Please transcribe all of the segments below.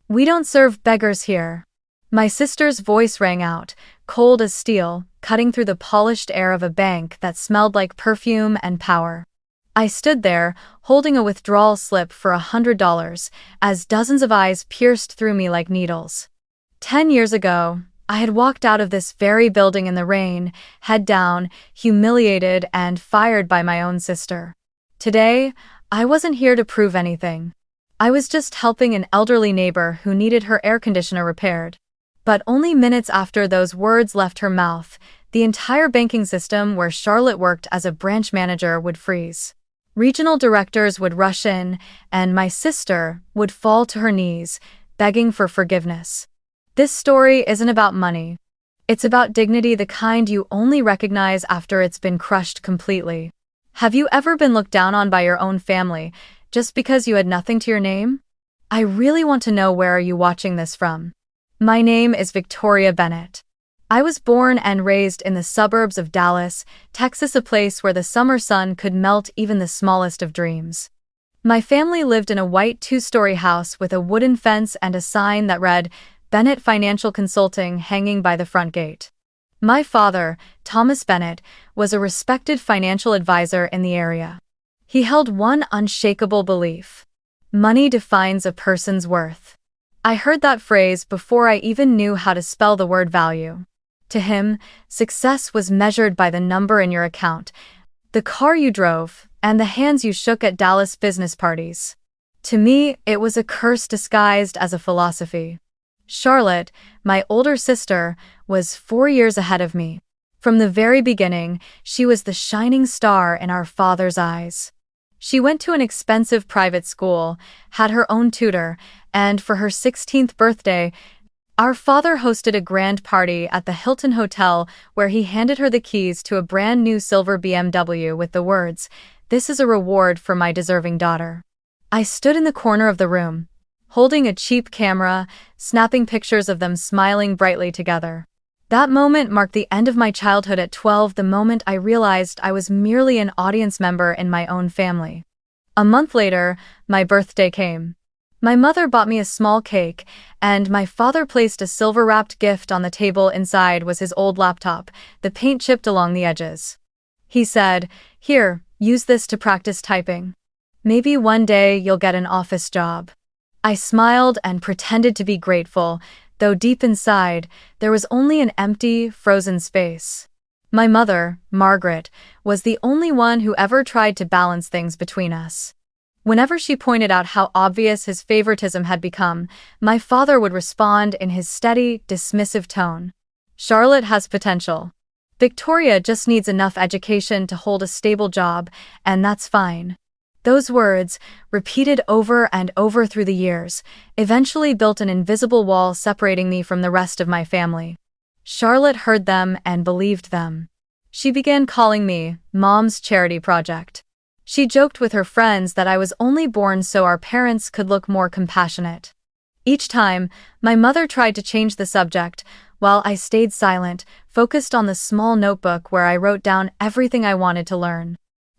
"We don't serve beggars here." My sister's voice rang out, cold as steel, cutting through the polished air of a bank that smelled like perfume and power. I stood there, holding a withdrawal slip for $100, as dozens of eyes pierced through me like needles. 10 years ago, I had walked out of this very building in the rain, head down, humiliated and fired by my own sister. Today, I wasn't here to prove anything. I was just helping an elderly neighbor who needed her air conditioner repaired. But only minutes after those words left her mouth, the entire banking system where Charlotte worked as a branch manager would freeze. Regional directors would rush in, and my sister would fall to her knees, begging for forgiveness. This story isn't about money. It's about dignity, the kind you only recognize after it's been crushed completely. Have you ever been looked down on by your own family, just because you had nothing to your name? I really want to know, where are you watching this from? My name is Victoria Bennett. I was born and raised in the suburbs of Dallas, Texas, a place where the summer sun could melt even the smallest of dreams. My family lived in a white 2-story house with a wooden fence and a sign that read, "Bennett Financial Consulting," hanging by the front gate. My father, Thomas Bennett, was a respected financial advisor in the area. He held one unshakable belief: money defines a person's worth. I heard that phrase before I even knew how to spell the word value. To him, success was measured by the number in your account, the car you drove, and the hands you shook at Dallas business parties. To me, it was a curse disguised as a philosophy. Charlotte, my older sister, was 4 years ahead of me. From the very beginning, she was the shining star in our father's eyes. She went to an expensive private school, had her own tutor, and for her 16th birthday, our father hosted a grand party at the Hilton Hotel where he handed her the keys to a brand new silver BMW with the words, "This is a reward for my deserving daughter." I stood in the corner of the room, holding a cheap camera, snapping pictures of them smiling brightly together. That moment marked the end of my childhood at 12, the moment I realized I was merely an audience member in my own family. A month later, my birthday came. My mother bought me a small cake, and my father placed a silver-wrapped gift on the table. Inside was his old laptop, the paint chipped along the edges. He said, "Here, use this to practice typing. Maybe one day you'll get an office job." I smiled and pretended to be grateful, though deep inside, there was only an empty, frozen space. My mother, Margaret, was the only one who ever tried to balance things between us. Whenever she pointed out how obvious his favoritism had become, my father would respond in his steady, dismissive tone. "Charlotte has potential. Victoria just needs enough education to hold a stable job, and that's fine." Those words, repeated over and over through the years, eventually built an invisible wall separating me from the rest of my family. Charlotte heard them and believed them. She began calling me Mom's Charity Project. She joked with her friends that I was only born so our parents could look more compassionate. Each time, my mother tried to change the subject, while I stayed silent, focused on the small notebook where I wrote down everything I wanted to learn.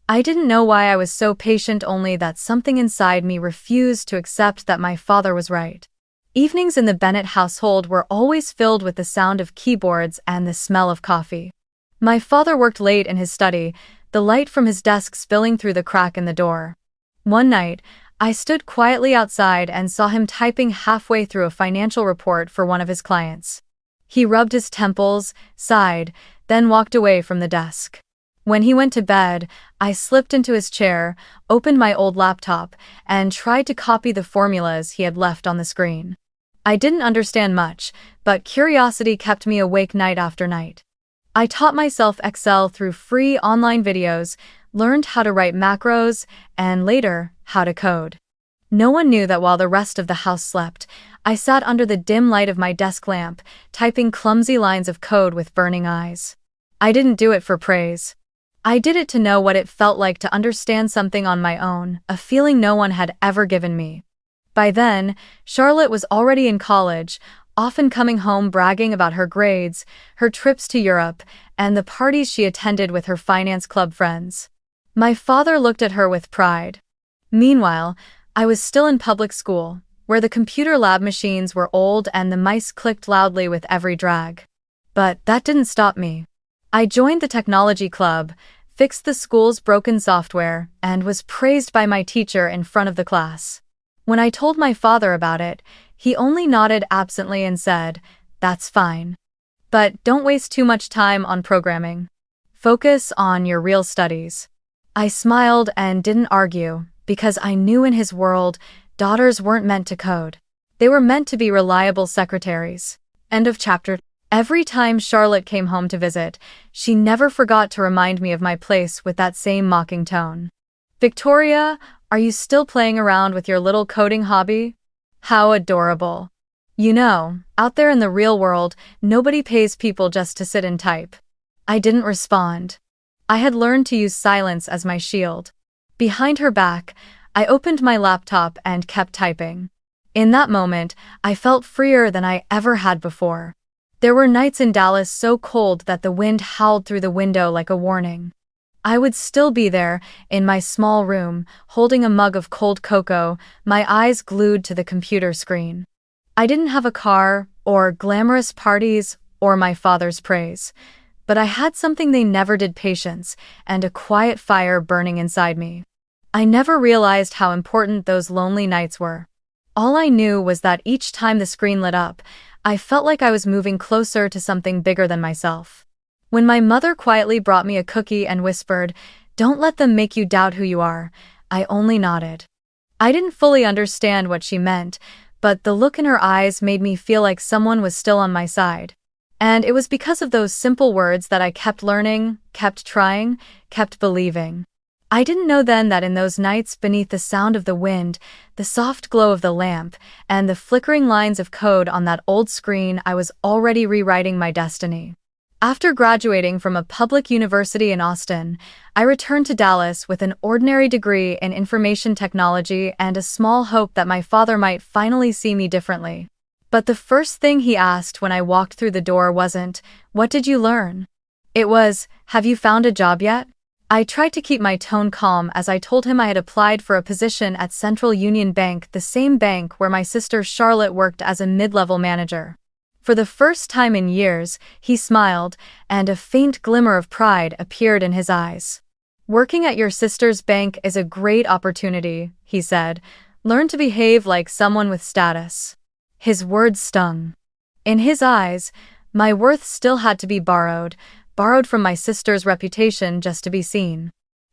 I didn't know why I was so patient, only that something inside me refused to accept that my father was right. Evenings in the Bennett household were always filled with the sound of keyboards and the smell of coffee. My father worked late in his study, the light from his desk spilling through the crack in the door. One night, I stood quietly outside and saw him typing halfway through a financial report for one of his clients. He rubbed his temples, sighed, then walked away from the desk. When he went to bed, I slipped into his chair, opened my old laptop, and tried to copy the formulas he had left on the screen. I didn't understand much, but curiosity kept me awake night after night. I taught myself Excel through free online videos, learned how to write macros, and later, how to code. No one knew that while the rest of the house slept, I sat under the dim light of my desk lamp, typing clumsy lines of code with burning eyes. I didn't do it for praise. I did it to know what it felt like to understand something on my own, a feeling no one had ever given me. By then, Charlotte was already in college, often coming home bragging about her grades, her trips to Europe, and the parties she attended with her finance club friends. My father looked at her with pride. Meanwhile, I was still in public school, where the computer lab machines were old and the mice clicked loudly with every drag. But that didn't stop me. I joined the technology club, fixed the school's broken software, and was praised by my teacher in front of the class. When I told my father about it, he only nodded absently and said, "That's fine. But don't waste too much time on programming. Focus on your real studies." I smiled and didn't argue, because I knew in his world, daughters weren't meant to code. They were meant to be reliable secretaries. End of chapter. Every time Charlotte came home to visit, she never forgot to remind me of my place with that same mocking tone. "Victoria, are you still playing around with your little coding hobby? How adorable." You know, out there in the real world, nobody pays people just to sit and type. I didn't respond. I had learned to use silence as my shield. Behind her back, I opened my laptop and kept typing. In that moment, I felt freer than I ever had before. There were nights in Dallas so cold that the wind howled through the window like a warning. I would still be there, in my small room, holding a mug of cold cocoa, my eyes glued to the computer screen. I didn't have a car, or glamorous parties, or my father's praise. But I had something they never did: patience, and a quiet fire burning inside me. I never realized how important those lonely nights were. All I knew was that each time the screen lit up, I felt like I was moving closer to something bigger than myself. When my mother quietly brought me a cookie and whispered, "Don't let them make you doubt who you are," I only nodded. I didn't fully understand what she meant, but the look in her eyes made me feel like someone was still on my side. And it was because of those simple words that I kept learning, kept trying, kept believing. I didn't know then that in those nights, beneath the sound of the wind, the soft glow of the lamp, and the flickering lines of code on that old screen, I was already rewriting my destiny. After graduating from a public university in Austin, I returned to Dallas with an ordinary degree in information technology and a small hope that my father might finally see me differently. But the first thing he asked when I walked through the door wasn't, "What did you learn?" It was, "Have you found a job yet?" I tried to keep my tone calm as I told him I had applied for a position at Central Union Bank, the same bank where my sister Charlotte worked as a mid-level manager. For the first time in years, he smiled, and a faint glimmer of pride appeared in his eyes. "Working at your sister's bank is a great opportunity," he said. "Learn to behave like someone with status." His words stung. In his eyes, my worth still had to be borrowed from my sister's reputation just to be seen.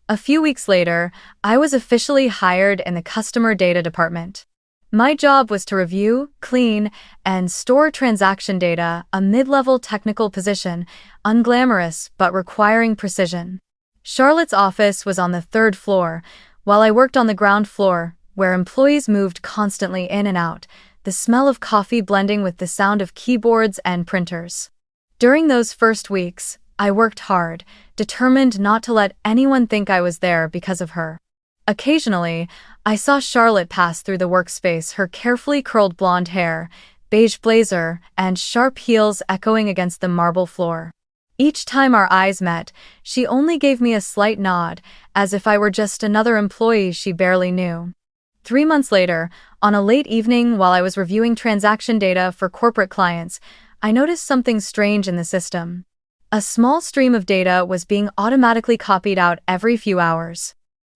A few weeks later, I was officially hired in the customer data department. My job was to review, clean, and store transaction data, a mid-level technical position, unglamorous but requiring precision. Charlotte's office was on the third floor, while I worked on the ground floor, where employees moved constantly in and out, the smell of coffee blending with the sound of keyboards and printers. During those first weeks, I worked hard, determined not to let anyone think I was there because of her. Occasionally, I saw Charlotte pass through the workspace, her carefully curled blonde hair, beige blazer, and sharp heels echoing against the marble floor. Each time our eyes met, she only gave me a slight nod, as if I were just another employee she barely knew. 3 months later, on a late evening while I was reviewing transaction data for corporate clients, I noticed something strange in the system. A small stream of data was being automatically copied out every few hours.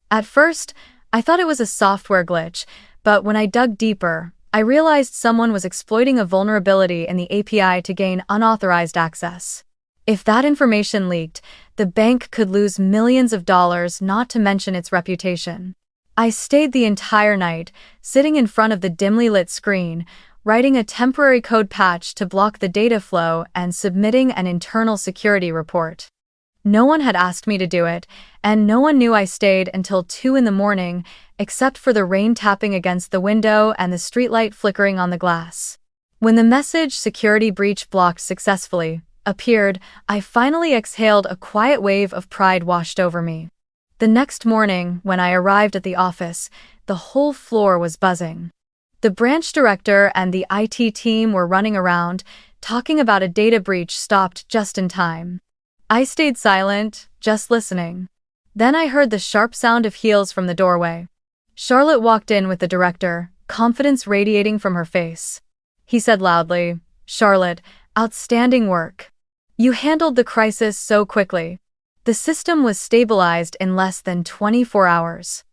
At first, I thought it was a software glitch, but when I dug deeper, I realized someone was exploiting a vulnerability in the API to gain unauthorized access. If that information leaked, the bank could lose millions of dollars, not to mention its reputation. I stayed the entire night, sitting in front of the dimly lit screen, writing a temporary code patch to block the data flow and submitting an internal security report. No one had asked me to do it, and no one knew I stayed until 2 in the morning, except for the rain tapping against the window and the streetlight flickering on the glass. When the message "Security breach blocked successfully" appeared, I finally exhaled. A quiet wave of pride washed over me. The next morning, when I arrived at the office, the whole floor was buzzing. The branch director and the IT team were running around, talking about a data breach stopped just in time. I stayed silent, just listening. Then I heard the sharp sound of heels from the doorway. Charlotte walked in with the director, confidence radiating from her face. He said loudly, "Charlotte, outstanding work. You handled the crisis so quickly. The system was stabilized in less than 24 hours."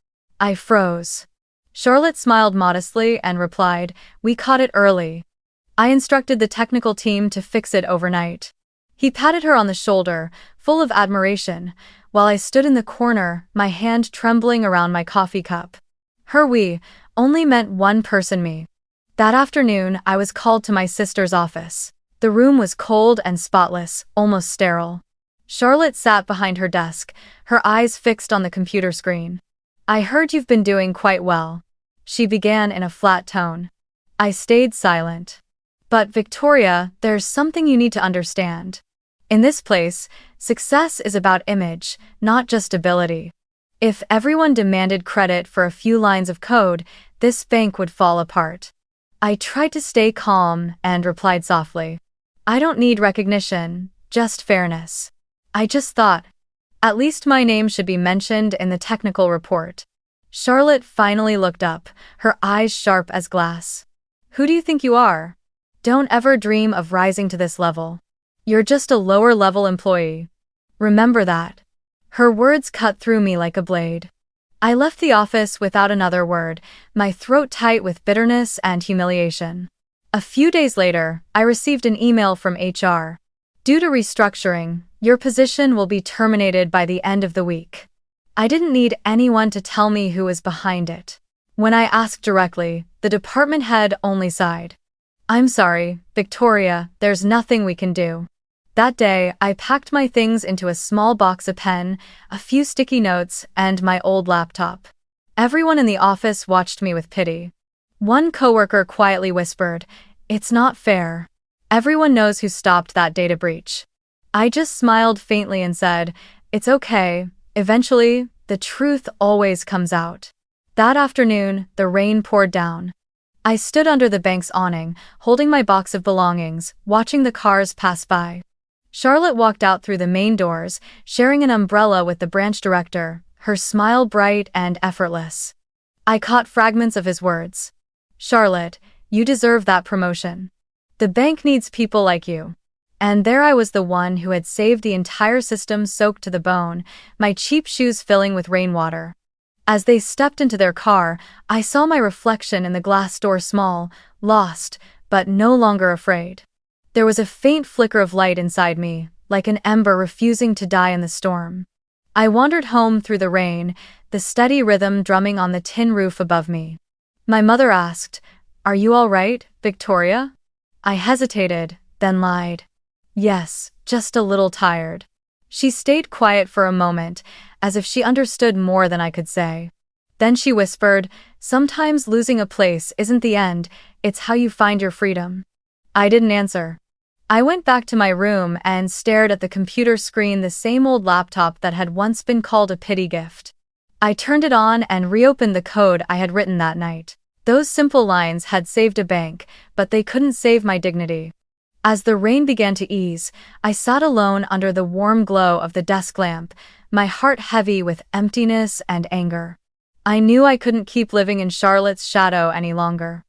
I froze. Charlotte smiled modestly and replied, "We caught it early. I instructed the technical team to fix it overnight." He patted her on the shoulder, full of admiration, while I stood in the corner, my hand trembling around my coffee cup. Her "we" only meant one person, me. That afternoon, I was called to my sister's office. The room was cold and spotless, almost sterile. Charlotte sat behind her desk, her eyes fixed on the computer screen. "I heard you've been doing quite well," she began in a flat tone. I stayed silent. "But Victoria, there's something you need to understand. In this place, success is about image, not just ability. If everyone demanded credit for a few lines of code, this bank would fall apart." I tried to stay calm and replied softly, "I don't need recognition, just fairness. I just thought, at least my name should be mentioned in the technical report." Charlotte finally looked up, her eyes sharp as glass. "Who do you think you are? Don't ever dream of rising to this level. You're just a lower-level employee. Remember that." Her words cut through me like a blade. I left the office without another word, my throat tight with bitterness and humiliation. A few days later, I received an email from HR. "Due to restructuring, your position will be terminated by the end of the week." I didn't need anyone to tell me who was behind it. When I asked directly, the department head only sighed. "I'm sorry, Victoria, there's nothing we can do." That day, I packed my things into a small box, a pen, a few sticky notes, and my old laptop. Everyone in the office watched me with pity. One coworker quietly whispered, "It's not fair. Everyone knows who stopped that data breach." I just smiled faintly and said, "It's okay. Eventually, the truth always comes out." That afternoon, the rain poured down. I stood under the bank's awning, holding my box of belongings, watching the cars pass by. Charlotte walked out through the main doors, sharing an umbrella with the branch director, her smile bright and effortless. I caught fragments of his words. "Charlotte, you deserve that promotion. The bank needs people like you." And there I was, the one who had saved the entire system soaked to the bone, my cheap shoes filling with rainwater. As they stepped into their car, I saw my reflection in the glass door, small, lost, but no longer afraid. There was a faint flicker of light inside me, like an ember refusing to die in the storm. I wandered home through the rain, the steady rhythm drumming on the tin roof above me. My mother asked, "Are you all right, Victoria?" I hesitated, then lied. "Yes, just a little tired." She stayed quiet for a moment, as if she understood more than I could say. Then she whispered, "Sometimes losing a place isn't the end, it's how you find your freedom." I didn't answer. I went back to my room and stared at the computer screen, the same old laptop that had once been called a pity gift. I turned it on and reopened the code I had written that night. Those simple lines had saved a bank, but they couldn't save my dignity. As the rain began to ease, I sat alone under the warm glow of the desk lamp, my heart heavy with emptiness and anger. I knew I couldn't keep living in Charlotte's shadow any longer.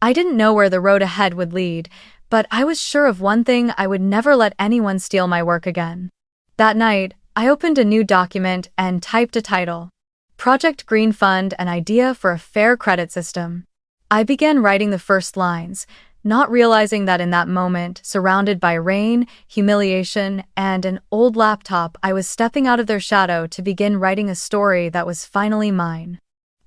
I didn't know where the road ahead would lead, but I was sure of one thing: I would never let anyone steal my work again. That night, I opened a new document and typed a title: Project Green Fund, an idea for a fair credit system. I began writing the first lines, not realizing that in that moment, surrounded by rain, humiliation, and an old laptop, I was stepping out of their shadow to begin writing a story that was finally mine.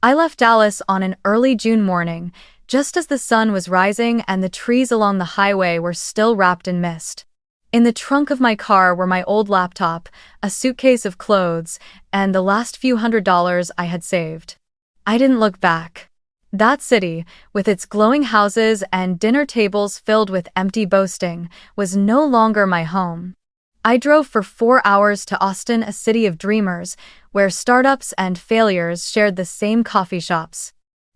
I left Dallas on an early June morning, just as the sun was rising and the trees along the highway were still wrapped in mist. In the trunk of my car were my old laptop, a suitcase of clothes, and the last few $100s I had saved. I didn't look back. That city, with its glowing houses and dinner tables filled with empty boasting, was no longer my home. I drove for 4 hours to Austin, a city of dreamers, where startups and failures shared the same coffee shops.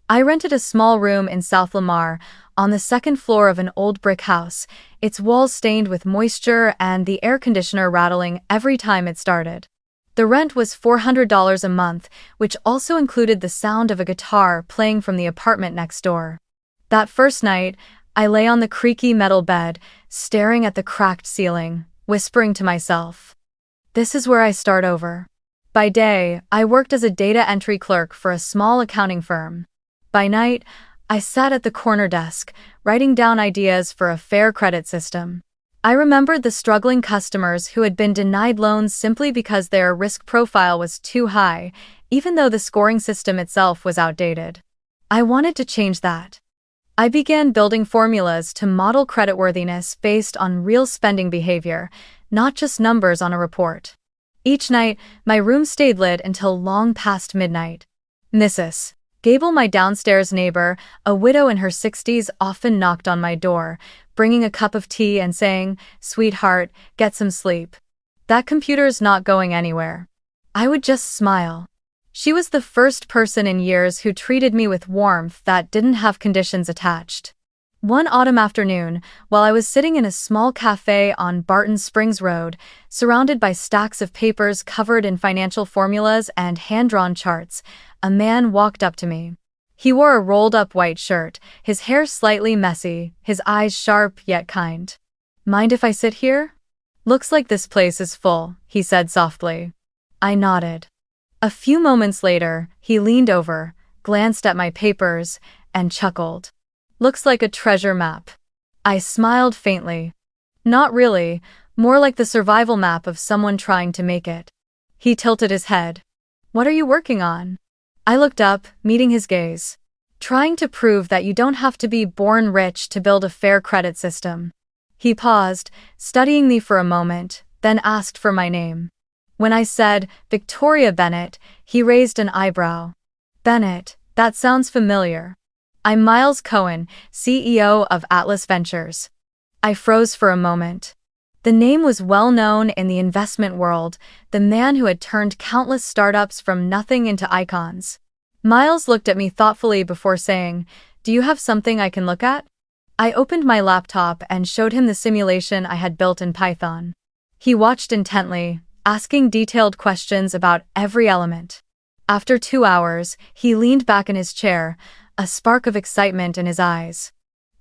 I rented a small room in South Lamar, on the second floor of an old brick house, its walls stained with moisture and the air conditioner rattling every time it started. The rent was $400 a month, which also included the sound of a guitar playing from the apartment next door. That first night, I lay on the creaky metal bed, staring at the cracked ceiling, whispering to myself, "This is where I start over." By day, I worked as a data entry clerk for a small accounting firm. By night, I sat at the corner desk, writing down ideas for a fair credit system. I remembered the struggling customers who had been denied loans simply because their risk profile was too high, even though the scoring system itself was outdated. I wanted to change that. I began building formulas to model creditworthiness based on real spending behavior, not just numbers on a report. Each night, my room stayed lit until long past midnight. Mrs. Gable, my downstairs neighbor, a widow in her 60s, often knocked on my door, bringing a cup of tea and saying, "Sweetheart, get some sleep. That computer's not going anywhere." I would just smile. She was the first person in years who treated me with warmth that didn't have conditions attached. One autumn afternoon, while I was sitting in a small cafe on Barton Springs Road, surrounded by stacks of papers covered in financial formulas and hand-drawn charts, a man walked up to me. He wore a rolled-up white shirt, his hair slightly messy, his eyes sharp yet kind. "Mind if I sit here?" "Looks like this place is full," he said softly. I nodded. A few moments later, he leaned over, glanced at my papers, and chuckled. "Looks like a treasure map." I smiled faintly. "Not really, more like the survival map of someone trying to make it." He tilted his head. "What are you working on?" I looked up, meeting his gaze. "Trying to prove that you don't have to be born rich to build a fair credit system." He paused, studying me for a moment, then asked for my name. When I said, "Victoria Bennett," he raised an eyebrow. "Bennett, that sounds familiar." "I'm Miles Cohen, CEO of Atlas Ventures." I froze for a moment. The name was well known in the investment world, the man who had turned countless startups from nothing into icons. Miles looked at me thoughtfully before saying, "Do you have something I can look at?" I opened my laptop and showed him the simulation I had built in Python. He watched intently, asking detailed questions about every element. After 2 hours, he leaned back in his chair, a spark of excitement in his eyes.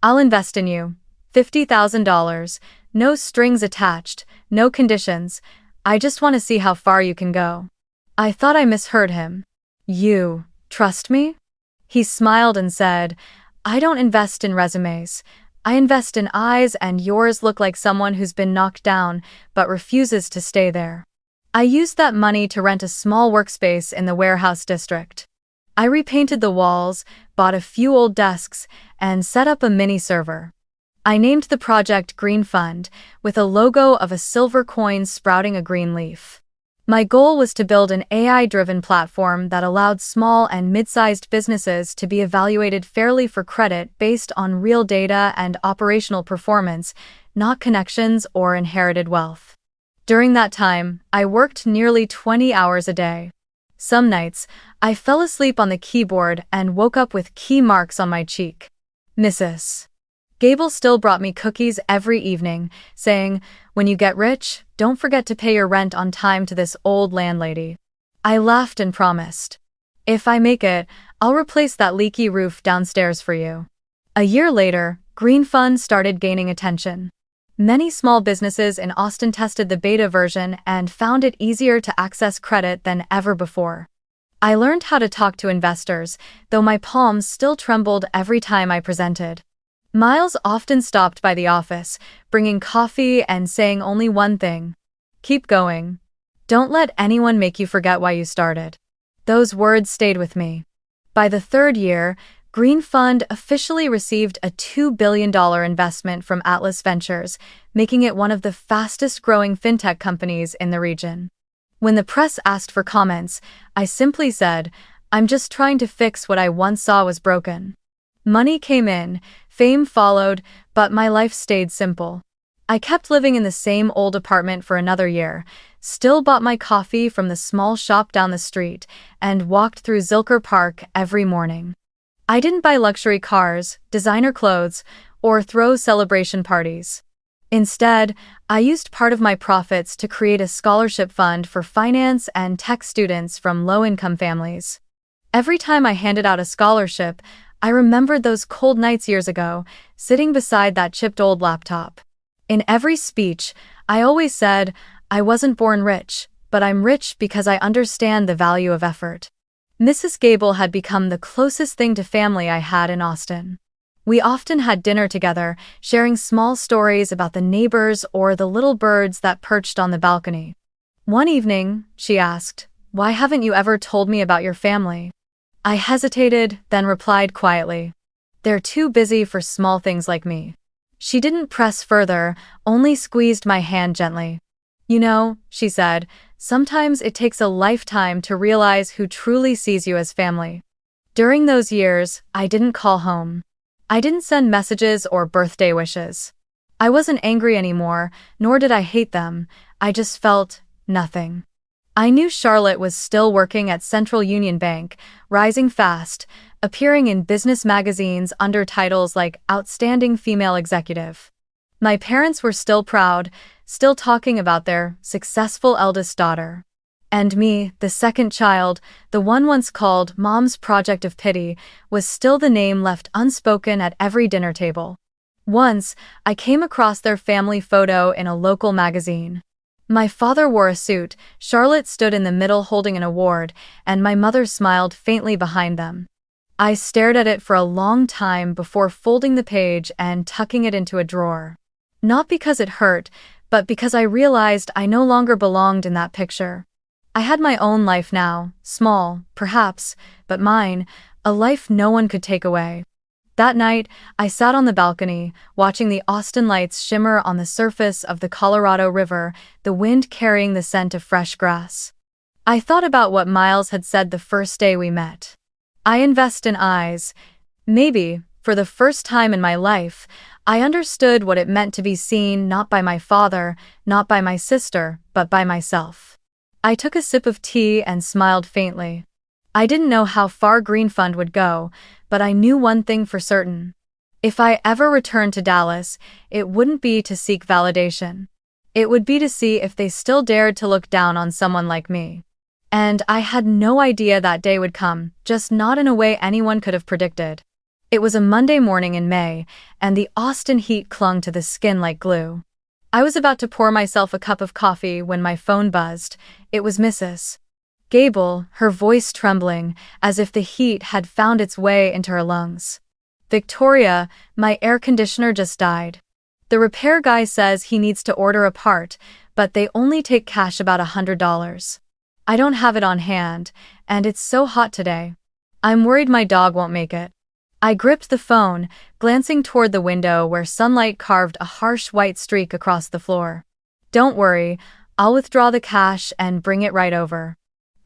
"I'll invest in you. $50,000, no strings attached, no conditions. I just want to see how far you can go." I thought I misheard him. "You trust me?" He smiled and said, "I don't invest in resumes. I invest in eyes, and yours look like someone who's been knocked down but refuses to stay there." I used that money to rent a small workspace in the warehouse district. I repainted the walls, bought a few old desks, and set up a mini server. I named the project Green Fund, with a logo of a silver coin sprouting a green leaf. My goal was to build an AI-driven platform that allowed small and mid-sized businesses to be evaluated fairly for credit based on real data and operational performance, not connections or inherited wealth. During that time, I worked nearly 20 hours a day. Some nights, I fell asleep on the keyboard and woke up with key marks on my cheek. Mrs. Gable still brought me cookies every evening, saying, "When you get rich, don't forget to pay your rent on time to this old landlady." I laughed and promised, "If I make it, I'll replace that leaky roof downstairs for you." A year later, Green Fund started gaining attention. Many small businesses in Austin tested the beta version and found it easier to access credit than ever before. I learned how to talk to investors, though my palms still trembled every time I presented. Miles often stopped by the office, bringing coffee and saying only one thing: "Keep going. Don't let anyone make you forget why you started." Those words stayed with me. By the third year, Green Fund officially received a $2 billion investment from Atlas Ventures, making it one of the fastest-growing fintech companies in the region. When the press asked for comments, I simply said, "I'm just trying to fix what I once saw was broken." Money came in, fame followed, but my life stayed simple. I kept living in the same old apartment for another year, still bought my coffee from the small shop down the street, and walked through Zilker Park every morning. I didn't buy luxury cars, designer clothes, or throw celebration parties. Instead, I used part of my profits to create a scholarship fund for finance and tech students from low-income families. Every time I handed out a scholarship, I remembered those cold nights years ago, sitting beside that chipped old laptop. In every speech, I always said, I wasn't born rich, but I'm rich because I understand the value of effort. Mrs. Gable had become the closest thing to family I had in Austin. We often had dinner together, sharing small stories about the neighbors or the little birds that perched on the balcony. One evening, she asked, "Why haven't you ever told me about your family?" I hesitated, then replied quietly, "They're too busy for small things like me." She didn't press further, only squeezed my hand gently. "You know," she said, "sometimes it takes a lifetime to realize who truly sees you as family." During those years, I didn't call home. I didn't send messages or birthday wishes. I wasn't angry anymore, nor did I hate them. I just felt nothing. I knew Charlotte was still working at Central Union Bank, rising fast, appearing in business magazines under titles like Outstanding Female Executive. My parents were still proud, still talking about their successful eldest daughter. And me, the second child, the one once called Mom's Project of Pity, was still the name left unspoken at every dinner table. Once, I came across their family photo in a local magazine. My father wore a suit, Charlotte stood in the middle holding an award, and my mother smiled faintly behind them. I stared at it for a long time before folding the page and tucking it into a drawer. Not because it hurt, but because I realized I no longer belonged in that picture. I had my own life now, small, perhaps, but mine, a life no one could take away. That night, I sat on the balcony, watching the Austin lights shimmer on the surface of the Colorado River, the wind carrying the scent of fresh grass. I thought about what Miles had said the first day we met. I invest in eyes. Maybe, for the first time in my life, I understood what it meant to be seen not by my father, not by my sister, but by myself. I took a sip of tea and smiled faintly. I didn't know how far Green Fund would go, but I knew one thing for certain. If I ever returned to Dallas, it wouldn't be to seek validation. It would be to see if they still dared to look down on someone like me. And I had no idea that day would come, just not in a way anyone could have predicted. It was a Monday morning in May, and the Austin heat clung to the skin like glue. I was about to pour myself a cup of coffee when my phone buzzed. It was Mrs. Gable, her voice trembling, as if the heat had found its way into her lungs. "Victoria, my air conditioner just died. The repair guy says he needs to order a part, but they only take cash about $100. I don't have it on hand, and it's so hot today. I'm worried my dog won't make it." I gripped the phone, glancing toward the window where sunlight carved a harsh white streak across the floor. "Don't worry, I'll withdraw the cash and bring it right over."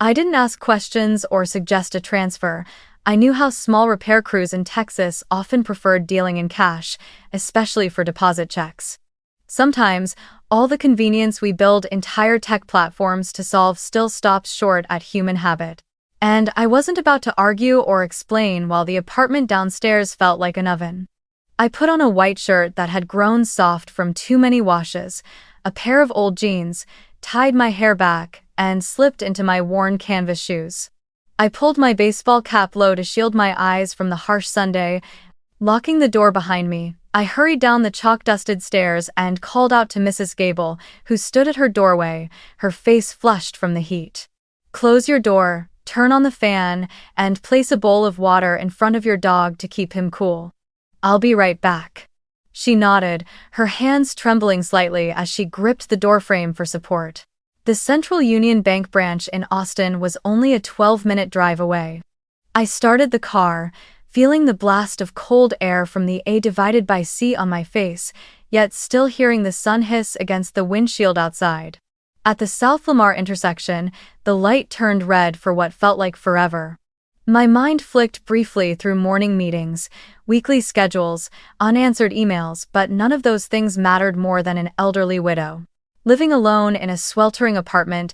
I didn't ask questions or suggest a transfer. I knew how small repair crews in Texas often preferred dealing in cash, especially for deposit checks. Sometimes, all the convenience we build entire tech platforms to solve still stops short at human habit. And I wasn't about to argue or explain while the apartment downstairs felt like an oven. I put on a white shirt that had grown soft from too many washes, a pair of old jeans, tied my hair back, and slipped into my worn canvas shoes. I pulled my baseball cap low to shield my eyes from the harsh Sunday. Locking the door behind me, I hurried down the chalk-dusted stairs and called out to Mrs. Gable, who stood at her doorway, her face flushed from the heat. "Close your door, turn on the fan, and place a bowl of water in front of your dog to keep him cool. I'll be right back." She nodded, her hands trembling slightly as she gripped the doorframe for support. The Central Union Bank branch in Austin was only a 12-minute drive away. I started the car, feeling the blast of cold air from the divided by sea on my face, yet still hearing the sun hiss against the windshield outside. At the South Lamar intersection, the light turned red for what felt like forever. My mind flicked briefly through morning meetings, weekly schedules, unanswered emails, but none of those things mattered more than an elderly widow. Living alone in a sweltering apartment,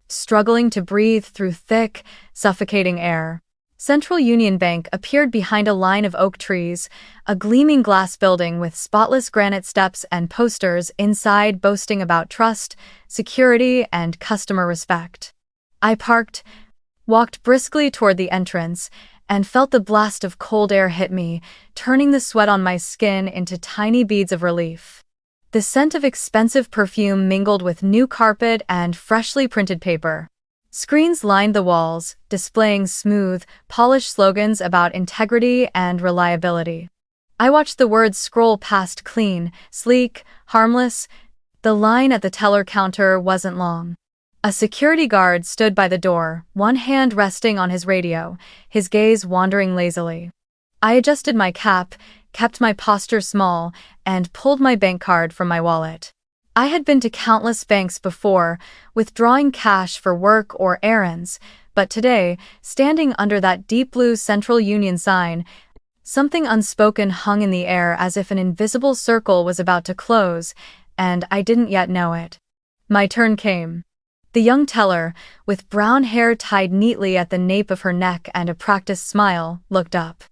struggling to breathe through thick, suffocating air. Central Union Bank appeared behind a line of oak trees, a gleaming glass building with spotless granite steps and posters inside boasting about trust, security, and customer respect. I parked, walked briskly toward the entrance, and felt the blast of cold air hit me, turning the sweat on my skin into tiny beads of relief. The scent of expensive perfume mingled with new carpet and freshly printed paper. Screens lined the walls, displaying smooth, polished slogans about integrity and reliability. I watched the words scroll past clean, sleek, harmless. The line at the teller counter wasn't long. A security guard stood by the door, one hand resting on his radio, his gaze wandering lazily. I adjusted my cap, kept my posture small, and pulled my bank card from my wallet. I had been to countless banks before, withdrawing cash for work or errands, but today, standing under that deep blue Central Union sign, something unspoken hung in the air as if an invisible circle was about to close, and I didn't yet know it. My turn came. The young teller, with brown hair tied neatly at the nape of her neck and a practiced smile, looked up.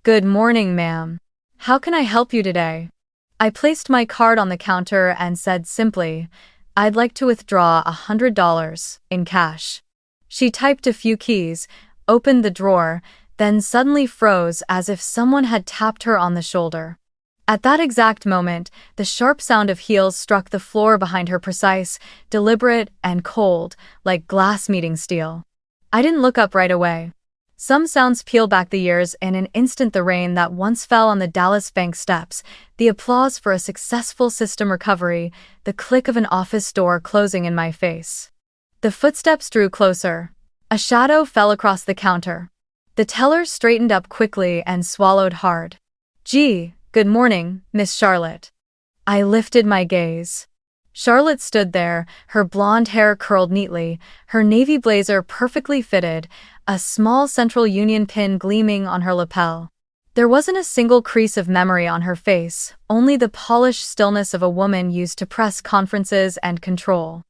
"Good morning, ma'am. How can I help you today?" I placed my card on the counter and said simply, "I'd like to withdraw $100 in cash." She typed a few keys, opened the drawer, then suddenly froze as if someone had tapped her on the shoulder. At that exact moment, the sharp sound of heels struck the floor behind her, precise, deliberate, and cold, like glass meeting steel. I didn't look up right away. Some sounds peel back the years in an instant: the rain that once fell on the Dallas Bank steps, the applause for a successful system recovery, the click of an office door closing in my face. The footsteps drew closer. A shadow fell across the counter. The teller straightened up quickly and swallowed hard. "Gee, good morning, Miss Charlotte." I lifted my gaze. Charlotte stood there, her blonde hair curled neatly, her navy blazer perfectly fitted, a small Central Union pin gleaming on her lapel. There wasn't a single crease of memory on her face, only the polished stillness of a woman used to press conferences and control.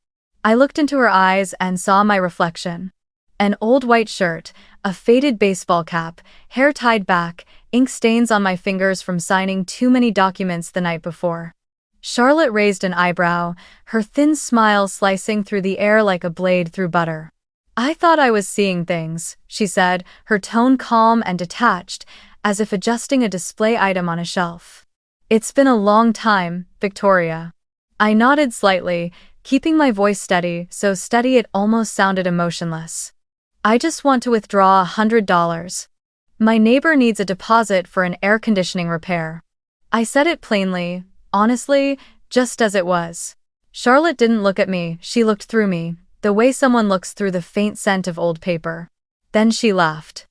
I looked into her eyes and saw my reflection. An old white shirt, a faded baseball cap, hair tied back, ink stains on my fingers from signing too many documents the night before. Charlotte raised an eyebrow, her thin smile slicing through the air like a blade through butter. "I thought I was seeing things," she said, her tone calm and detached, as if adjusting a display item on a shelf. "It's been a long time, Victoria." I nodded slightly, keeping my voice steady, so steady it almost sounded emotionless. "I just want to withdraw $100. My neighbor needs a deposit for an air conditioning repair." I said it plainly, honestly, just as it was. Charlotte didn't look at me, she looked through me, the way someone looks through the faint scent of old paper. Then she laughed.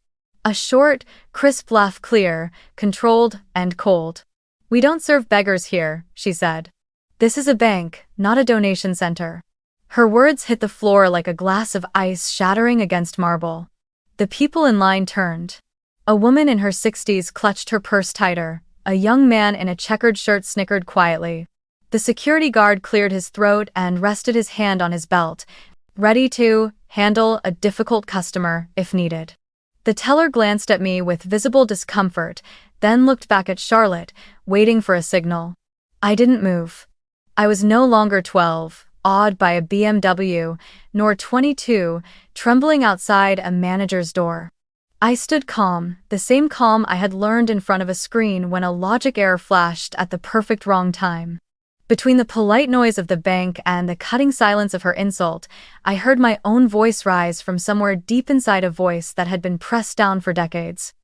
A short, crisp laugh, clear, controlled, and cold. "We don't serve beggars here," she said. "This is a bank, not a donation center." Her words hit the floor like a glass of ice shattering against marble. The people in line turned. A woman in her 60s clutched her purse tighter. A young man in a checkered shirt snickered quietly. The security guard cleared his throat and rested his hand on his belt, ready to handle a difficult customer if needed. The teller glanced at me with visible discomfort, then looked back at Charlotte, waiting for a signal. I didn't move. I was no longer 12, awed by a BMW, nor 22, trembling outside a manager's door. I stood calm, the same calm I had learned in front of a screen when a logic error flashed at the perfect wrong time. Between the polite noise of the bank and the cutting silence of her insult, I heard my own voice rise from somewhere deep inside, a voice that had been pressed down for decades.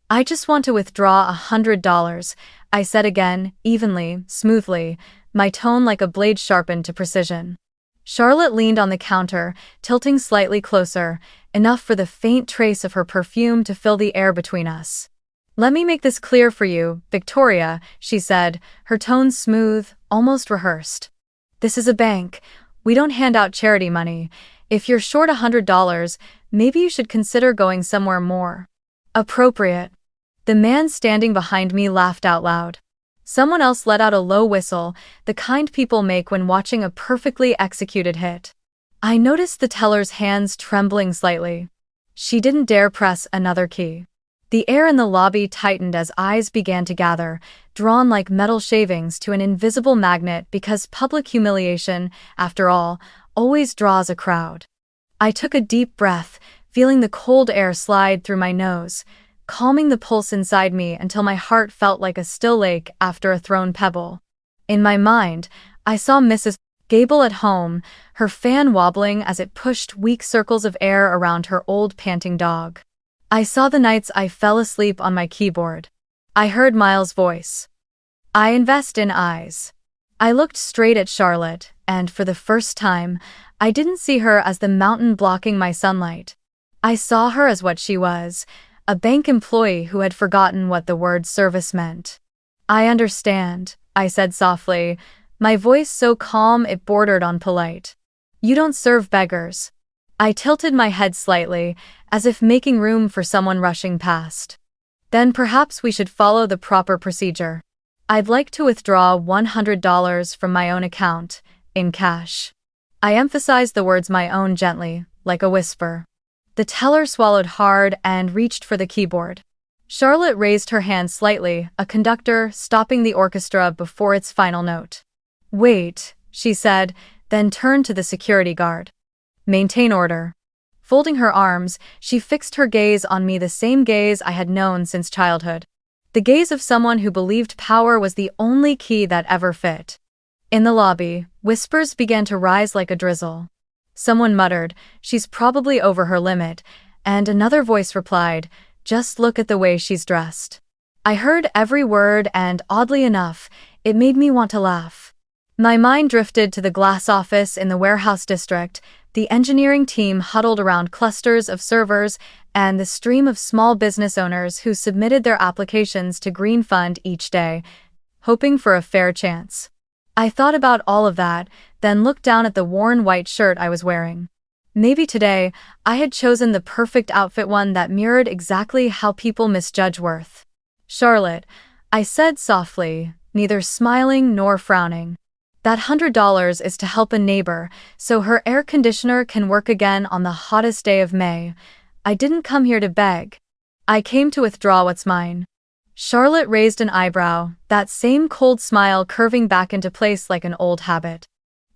"I just want to withdraw $100, I said again, evenly, smoothly, my tone like a blade sharpened to precision. Charlotte leaned on the counter, tilting slightly closer, enough for the faint trace of her perfume to fill the air between us. "Let me make this clear for you, Victoria," she said, her tone smooth, almost rehearsed. "This is a bank. We don't hand out charity money. If you're short $100, maybe you should consider going somewhere more appropriate." The man standing behind me laughed out loud. Someone else let out a low whistle, the kind people make when watching a perfectly executed hit. I noticed the teller's hands trembling slightly. She didn't dare press another key. The air in the lobby tightened as eyes began to gather, drawn like metal shavings to an invisible magnet because public humiliation, after all, always draws a crowd. I took a deep breath, feeling the cold air slide through my nose, calming the pulse inside me until my heart felt like a still lake after a thrown pebble. In my mind, I saw Mrs. Gable at home, her fan wobbling as it pushed weak circles of air around her old panting dog. I saw the nights I fell asleep on my keyboard. I heard Miles' voice. I invest in eyes. I looked straight at Charlotte, and for the first time, I didn't see her as the mountain blocking my sunlight. I saw her as what she was, a bank employee who had forgotten what the word service meant. I understand, I said softly, my voice so calm it bordered on polite. You don't serve beggars. I tilted my head slightly, as if making room for someone rushing past. Then perhaps we should follow the proper procedure. I'd like to withdraw $100 from my own account, in cash. I emphasized the words my own gently, like a whisper. The teller swallowed hard and reached for the keyboard. Charlotte raised her hand slightly, a conductor stopping the orchestra before its final note. Wait, she said, then turned to the security guard. Maintain order. Folding her arms, she fixed her gaze on me, the same gaze I had known since childhood. The gaze of someone who believed power was the only key that ever fit. In the lobby, whispers began to rise like a drizzle. Someone muttered, "She's probably over her limit," and another voice replied, "Just look at the way she's dressed." I heard every word and, oddly enough, it made me want to laugh. My mind drifted to the glass office in the warehouse district, the engineering team huddled around clusters of servers, and the stream of small business owners who submitted their applications to Green Fund each day, hoping for a fair chance. I thought about all of that, then looked down at the worn white shirt I was wearing. Maybe today, I had chosen the perfect outfit, one that mirrored exactly how people misjudge worth. "Charlotte," I said softly, neither smiling nor frowning. "That $100 is to help a neighbor, so her air conditioner can work again on the hottest day of May. I didn't come here to beg. I came to withdraw what's mine." Charlotte raised an eyebrow, that same cold smile curving back into place like an old habit.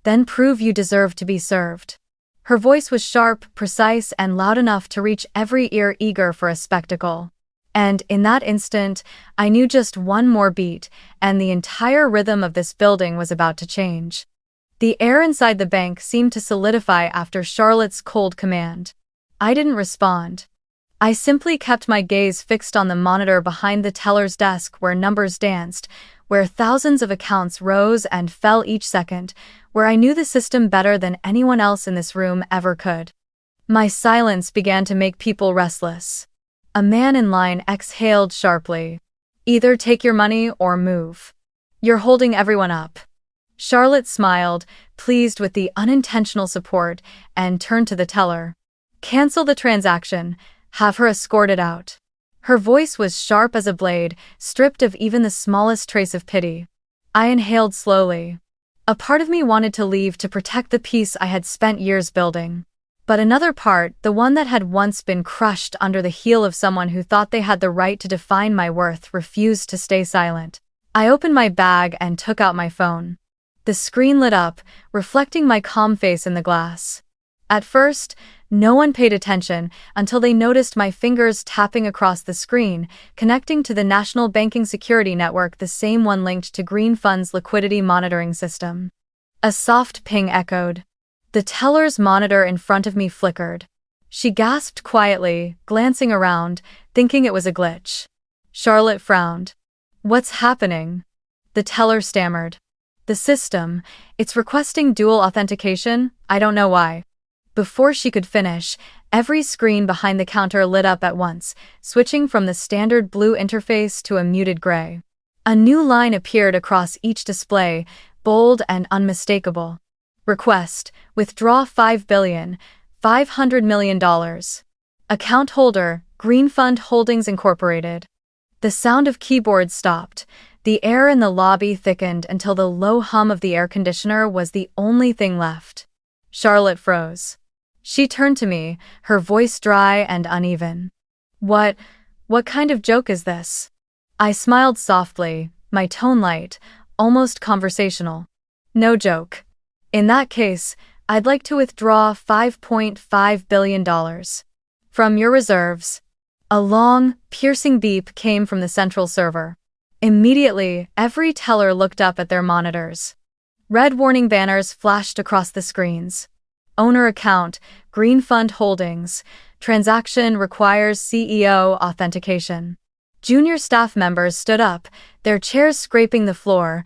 "Then prove you deserve to be served." Her voice was sharp, precise, and loud enough to reach every ear eager for a spectacle. And in that instant, I knew just one more beat, and the entire rhythm of this building was about to change. The air inside the bank seemed to solidify after Charlotte's cold command. I didn't respond. I simply kept my gaze fixed on the monitor behind the teller's desk where numbers danced, where thousands of accounts rose and fell each second, where I knew the system better than anyone else in this room ever could. My silence began to make people restless. A man in line exhaled sharply. "Either take your money or move. You're holding everyone up." Charlotte smiled, pleased with the unintentional support, and turned to the teller. "Cancel the transaction. Have her escorted out." Her voice was sharp as a blade, stripped of even the smallest trace of pity. I inhaled slowly. A part of me wanted to leave to protect the peace I had spent years building. But another part, the one that had once been crushed under the heel of someone who thought they had the right to define my worth, refused to stay silent. I opened my bag and took out my phone. The screen lit up, reflecting my calm face in the glass. At first, no one paid attention until they noticed my fingers tapping across the screen, connecting to the National Banking Security Network, the same one linked to Green Fund's liquidity monitoring system. A soft ping echoed. The teller's monitor in front of me flickered. She gasped quietly, glancing around, thinking it was a glitch. Charlotte frowned. "What's happening?" The teller stammered. "The system, it's requesting dual authentication, I don't know why." Before she could finish, every screen behind the counter lit up at once, switching from the standard blue interface to a muted gray. A new line appeared across each display, bold and unmistakable. "Request, withdraw $5.5 billion. Account holder, Green Fund Holdings Incorporated." The sound of keyboards stopped. The air in the lobby thickened until the low hum of the air conditioner was the only thing left. Charlotte froze. She turned to me, her voice dry and uneven. What kind of joke is this? I smiled softly, my tone light, almost conversational. No joke. In that case, I'd like to withdraw $5.5 billion from your reserves. A long, piercing beep came from the central server. Immediately, every teller looked up at their monitors. Red warning banners flashed across the screens. Owner account, Green Fund Holdings. Transaction requires CEO authentication. Junior staff members stood up, their chairs scraping the floor.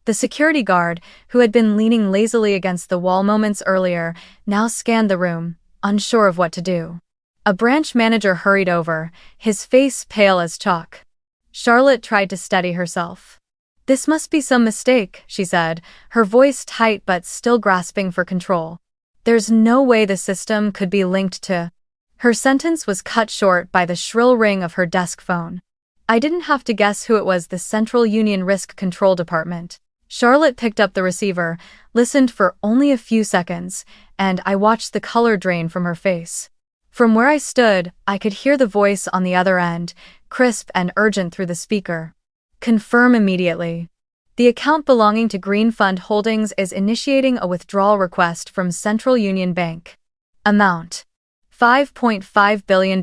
The security guard, who had been leaning lazily against the wall moments earlier, now scanned the room, unsure of what to do. A branch manager hurried over, his face pale as chalk. Charlotte tried to steady herself. "This must be some mistake," she said, her voice tight but still grasping for control. "There's no way the system could be linked to—" Her sentence was cut short by the shrill ring of her desk phone. I didn't have to guess who it was. The Central Union Risk Control Department. Charlotte picked up the receiver, listened for only a few seconds, and I watched the color drain from her face. From where I stood, I could hear the voice on the other end, crisp and urgent through the speaker. "Confirm immediately. The account belonging to Green Fund Holdings is initiating a withdrawal request from Central Union Bank. Amount: $5.5 billion.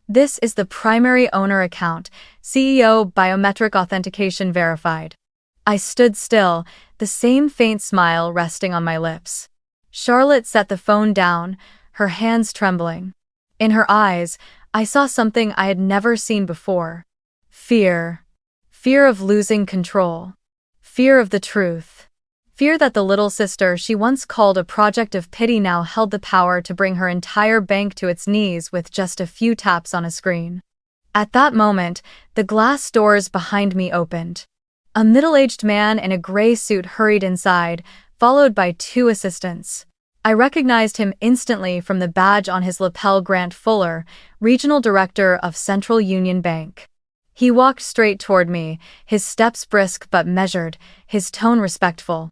This is the primary owner account, CEO biometric authentication verified." I stood still, the same faint smile resting on my lips. Charlotte set the phone down, her hands trembling. In her eyes, I saw something I had never seen before. Fear. Fear of losing control. Fear of the truth. Fear that the little sister she once called a project of pity now held the power to bring her entire bank to its knees with just a few taps on a screen. At that moment, the glass doors behind me opened. A middle-aged man in a gray suit hurried inside, followed by two assistants. I recognized him instantly from the badge on his lapel. Grant Fuller, Regional Director of Central Union Bank. He walked straight toward me, his steps brisk but measured, his tone respectful.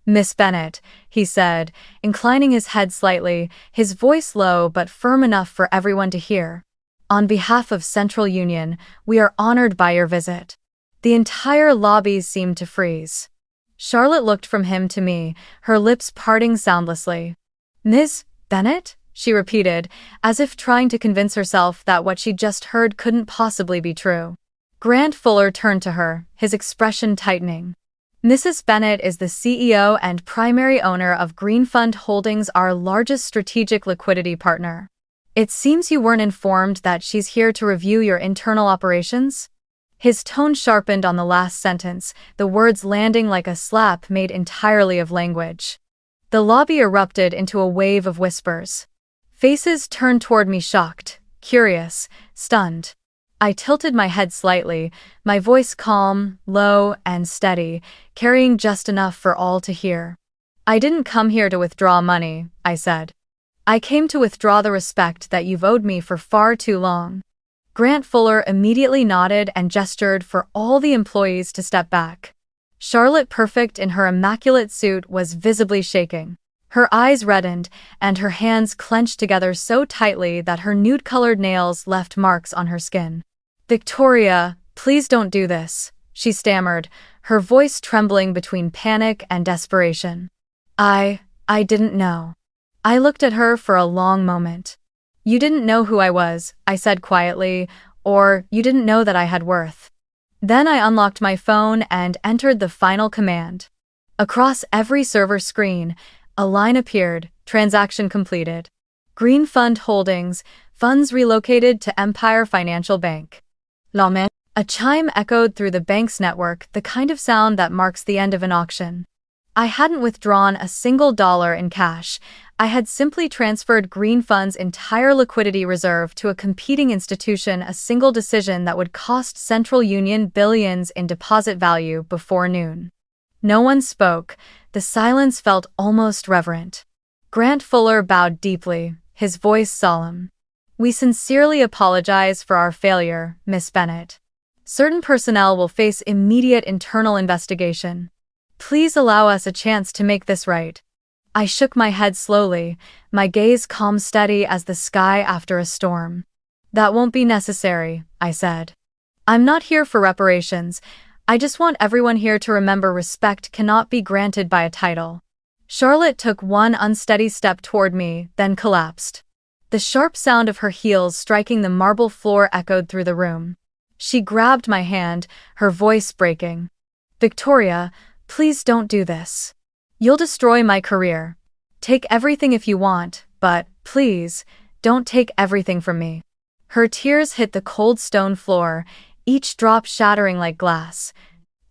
"Miss Bennett," he said, inclining his head slightly, his voice low but firm enough for everyone to hear. "On behalf of Central Union, we are honored by your visit." The entire lobby seemed to freeze. Charlotte looked from him to me, her lips parting soundlessly. "Ms. Bennett?" she repeated, as if trying to convince herself that what she just heard couldn't possibly be true. Grant Fuller turned to her, his expression tightening. "Mrs. Bennett is the CEO and primary owner of Green Fund Holdings, our largest strategic liquidity partner. It seems you weren't informed that she's here to review your internal operations?" His tone sharpened on the last sentence, the words landing like a slap made entirely of language. The lobby erupted into a wave of whispers. Faces turned toward me, shocked, curious, stunned. I tilted my head slightly, my voice calm, low, and steady, carrying just enough for all to hear. "I didn't come here to withdraw money," I said. "I came to withdraw the respect that you've owed me for far too long." Grant Fuller immediately nodded and gestured for all the employees to step back. Charlotte, perfect in her immaculate suit, was visibly shaking. Her eyes reddened, and her hands clenched together so tightly that her nude-colored nails left marks on her skin. "Victoria, please don't do this," she stammered, her voice trembling between panic and desperation. I didn't know." I looked at her for a long moment. "You didn't know who I was," I said quietly, "or you didn't know that I had worth." Then I unlocked my phone and entered the final command. Across every server screen, a line appeared: transaction completed. Green Fund Holdings, funds relocated to Empire Financial Bank. Lawman. A chime echoed through the bank's network, the kind of sound that marks the end of an auction. I hadn't withdrawn a single dollar in cash. I had simply transferred Green Fund's entire liquidity reserve to a competing institution, a single decision that would cost Central Union billions in deposit value before noon. No one spoke. The silence felt almost reverent. Grant Fuller bowed deeply, his voice solemn. "We sincerely apologize for our failure, Miss Bennett. Certain personnel will face immediate internal investigation. Please allow us a chance to make this right." I shook my head slowly, my gaze calm steady as the sky after a storm. That won't be necessary, I said. I'm not here for reparations. I just want everyone here to remember respect cannot be granted by a title. Charlotte took one unsteady step toward me, then collapsed. The sharp sound of her heels striking the marble floor echoed through the room. She grabbed my hand, her voice breaking. Victoria, please don't do this. You'll destroy my career. Take everything if you want, but, please, don't take everything from me. Her tears hit the cold stone floor, each drop shattering like glass.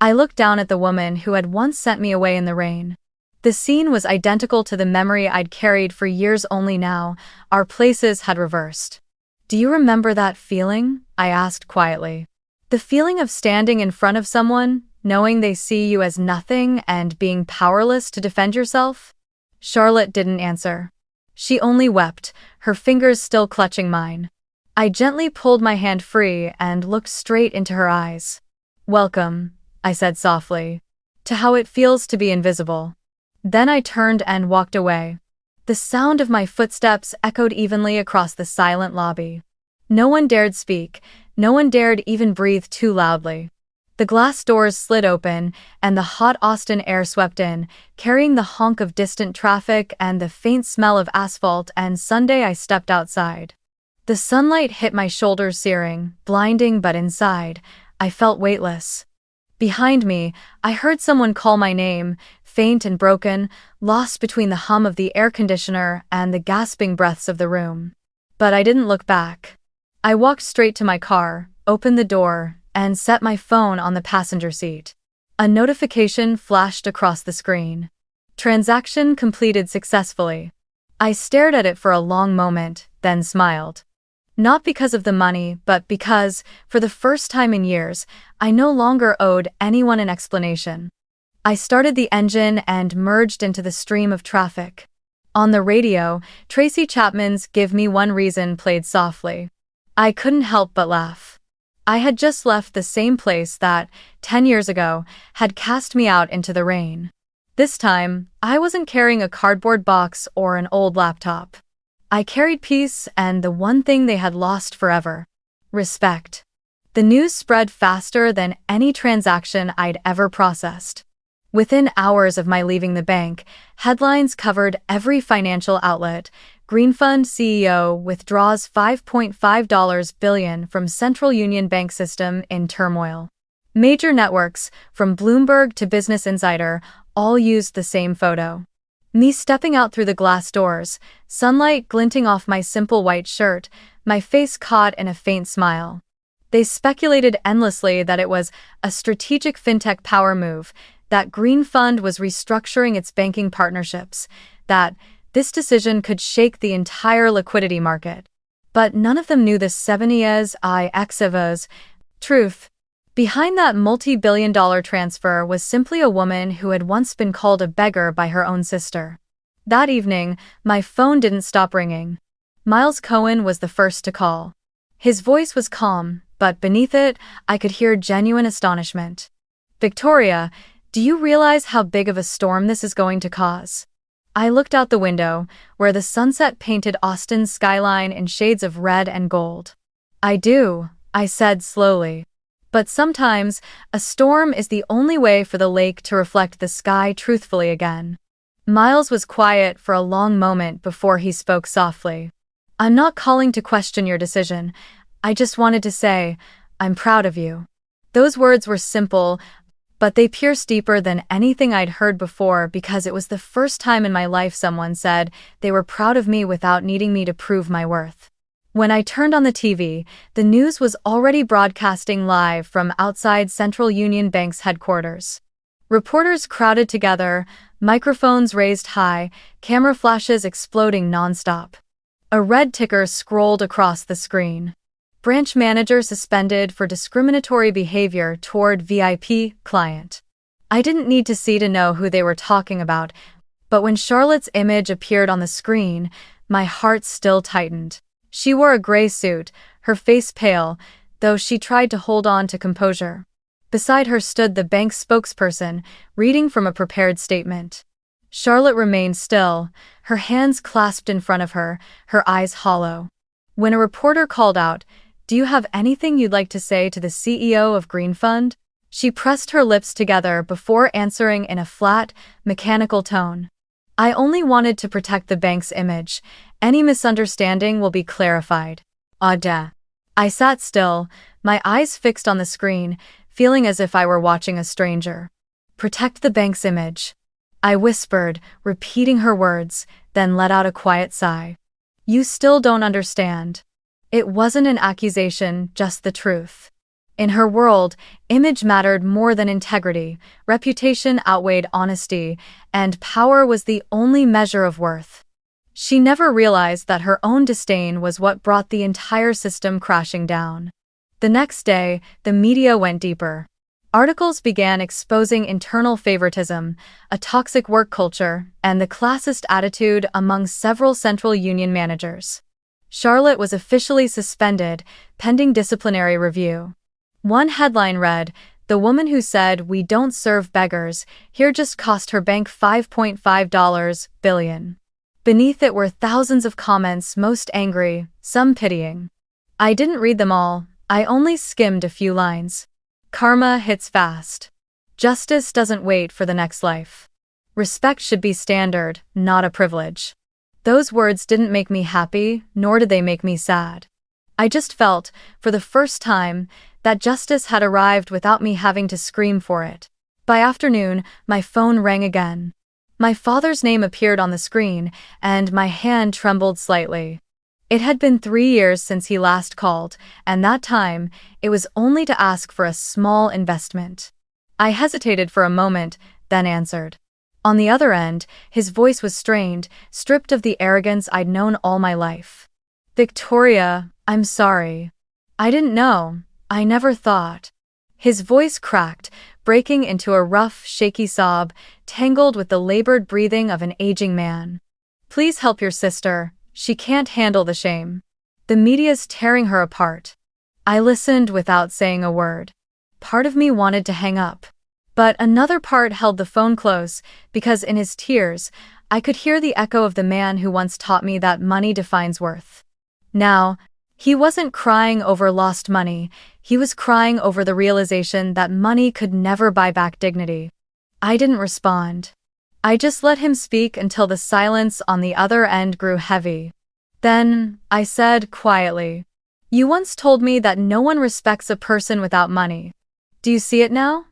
I looked down at the woman who had once sent me away in the rain. The scene was identical to the memory I'd carried for years, only now our places had reversed. Do you remember that feeling? I asked quietly. The feeling of standing in front of someone, knowing they see you as nothing and being powerless to defend yourself? Charlotte didn't answer. She only wept, her fingers still clutching mine. I gently pulled my hand free and looked straight into her eyes. Welcome, I said softly, to how it feels to be invisible. Then I turned and walked away. The sound of my footsteps echoed evenly across the silent lobby. No one dared speak, no one dared even breathe too loudly. The glass doors slid open, and the hot Austin air swept in, carrying the honk of distant traffic and the faint smell of asphalt, and Sunday I stepped outside. The sunlight hit my shoulders, searing, blinding, but inside, I felt weightless. Behind me, I heard someone call my name, faint and broken, lost between the hum of the air conditioner and the gasping breaths of the room. But I didn't look back. I walked straight to my car, opened the door, and set my phone on the passenger seat. A notification flashed across the screen. Transaction completed successfully. I stared at it for a long moment, then smiled. Not because of the money, but because, for the first time in years, I no longer owed anyone an explanation. I started the engine and merged into the stream of traffic. On the radio, Tracy Chapman's "Give Me One Reason" played softly. I couldn't help but laugh. I had just left the same place that, 10 years ago, had cast me out into the rain. This time, I wasn't carrying a cardboard box or an old laptop. I carried peace and the one thing they had lost forever: respect. The news spread faster than any transaction I'd ever processed. Within hours of my leaving the bank, headlines covered every financial outlet. Greenfund CEO withdraws $5.5 billion from Central Union Bank system in turmoil. Major networks, from Bloomberg to Business Insider, all used the same photo. Me stepping out through the glass doors, sunlight glinting off my simple white shirt, my face caught in a faint smile. They speculated endlessly that it was a strategic fintech power move, that Greenfund was restructuring its banking partnerships, that this decision could shake the entire liquidity market. But none of them knew the 70s IXV's truth. Behind that multi-billion-dollar transfer was simply a woman who had once been called a beggar by her own sister. That evening, my phone didn't stop ringing. Miles Cohen was the first to call. His voice was calm, but beneath it, I could hear genuine astonishment. Victoria, do you realize how big of a storm this is going to cause? I looked out the window, where the sunset painted Austin's skyline in shades of red and gold. I do, I said slowly. But sometimes, a storm is the only way for the lake to reflect the sky truthfully again. Miles was quiet for a long moment before he spoke softly. I'm not calling to question your decision. I just wanted to say, I'm proud of you. Those words were simple, but they pierced deeper than anything I'd heard before, because it was the first time in my life someone said they were proud of me without needing me to prove my worth. When I turned on the TV, the news was already broadcasting live from outside Central Union Bank's headquarters. Reporters crowded together, microphones raised high, camera flashes exploding nonstop. A red ticker scrolled across the screen. Branch manager suspended for discriminatory behavior toward VIP client. I didn't need to see to know who they were talking about, but when Charlotte's image appeared on the screen, my heart still tightened. She wore a gray suit, her face pale, though she tried to hold on to composure. Beside her stood the bank's spokesperson, reading from a prepared statement. Charlotte remained still, her hands clasped in front of her, her eyes hollow. When a reporter called out, "Do you have anything you'd like to say to the CEO of Green Fund?" she pressed her lips together before answering in a flat, mechanical tone. "I only wanted to protect the bank's image. Any misunderstanding will be clarified." Auda. I sat still, my eyes fixed on the screen, feeling as if I were watching a stranger. "Protect the bank's image," I whispered, repeating her words, then let out a quiet sigh. "You still don't understand." It wasn't an accusation, just the truth. In her world, image mattered more than integrity, reputation outweighed honesty, and power was the only measure of worth. She never realized that her own disdain was what brought the entire system crashing down. The next day, the media went deeper. Articles began exposing internal favoritism, a toxic work culture, and the classist attitude among several Central Union managers. Charlotte was officially suspended, pending disciplinary review. One headline read, "The woman who said we don't serve beggars here just cost her bank $5.5 billion." Beneath it were thousands of comments, most angry, some pitying. I didn't read them all, I only skimmed a few lines. Karma hits fast. Justice doesn't wait for the next life. Respect should be standard, not a privilege. Those words didn't make me happy, nor did they make me sad. I just felt, for the first time, that justice had arrived without me having to scream for it. By afternoon, my phone rang again. My father's name appeared on the screen, and my hand trembled slightly. It had been 3 years since he last called, and that time, it was only to ask for a small investment. I hesitated for a moment, then answered. On the other end, his voice was strained, stripped of the arrogance I'd known all my life. "Victoria, I'm sorry. I didn't know. I never thought." His voice cracked, breaking into a rough, shaky sob, tangled with the labored breathing of an aging man. "Please help your sister. She can't handle the shame. The media's tearing her apart." I listened without saying a word. Part of me wanted to hang up. But another part held the phone close, because in his tears, I could hear the echo of the man who once taught me that money defines worth. Now, he wasn't crying over lost money, he was crying over the realization that money could never buy back dignity. I didn't respond. I just let him speak until the silence on the other end grew heavy. Then, I said quietly, "You once told me that no one respects a person without money. Do you see it now?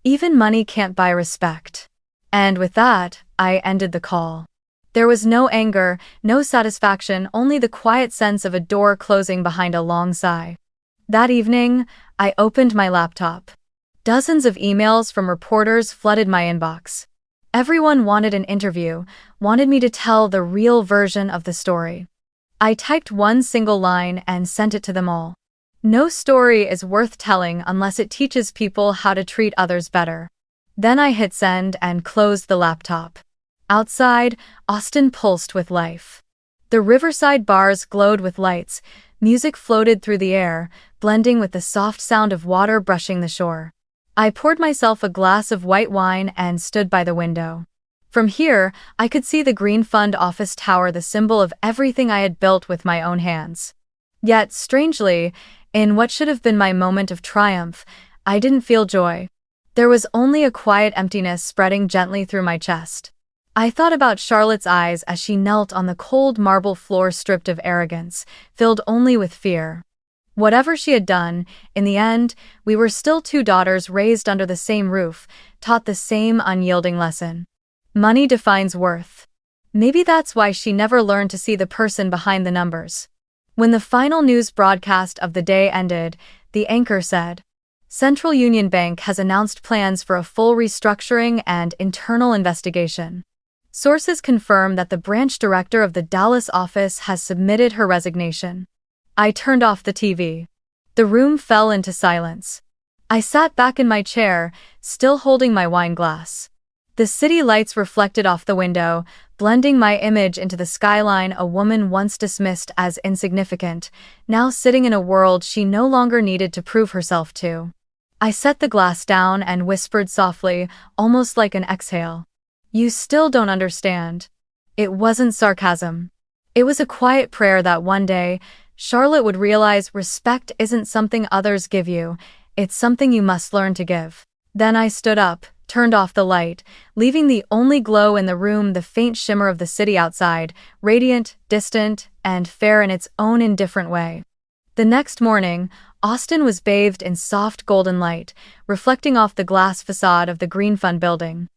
Even money can't buy respect." And with that, I ended the call. There was no anger, no satisfaction, only the quiet sense of a door closing behind a long sigh. That evening, I opened my laptop. Dozens of emails from reporters flooded my inbox. Everyone wanted an interview, wanted me to tell the real version of the story. I typed one single line and sent it to them all. No story is worth telling unless it teaches people how to treat others better. Then I hit send and closed the laptop. Outside, Austin pulsed with life. The riverside bars glowed with lights, music floated through the air, blending with the soft sound of water brushing the shore. I poured myself a glass of white wine and stood by the window. From here, I could see the Green Fund office tower, the symbol of everything I had built with my own hands. Yet, strangely, in what should have been my moment of triumph, I didn't feel joy. There was only a quiet emptiness spreading gently through my chest. I thought about Charlotte's eyes as she knelt on the cold marble floor, stripped of arrogance, filled only with fear. Whatever she had done, in the end, we were still two daughters raised under the same roof, taught the same unyielding lesson. Money defines worth. Maybe that's why she never learned to see the person behind the numbers. When the final news broadcast of the day ended, the anchor said, "Central Union Bank has announced plans for a full restructuring and internal investigation. Sources confirm that the branch director of the Dallas office has submitted her resignation." I turned off the TV. The room fell into silence. I sat back in my chair, still holding my wine glass. The city lights reflected off the window, blending my image into the skyline, a woman once dismissed as insignificant, now sitting in a world she no longer needed to prove herself to. I set the glass down and whispered softly, almost like an exhale. You still don't understand. It wasn't sarcasm. It was a quiet prayer that one day, Charlotte would realize respect isn't something others give you, it's something you must learn to give. Then I stood up, turned off the light, leaving the only glow in the room the faint shimmer of the city outside, radiant, distant, and fair in its own indifferent way. The next morning, Austin was bathed in soft golden light, reflecting off the glass facade of the Green Fund building.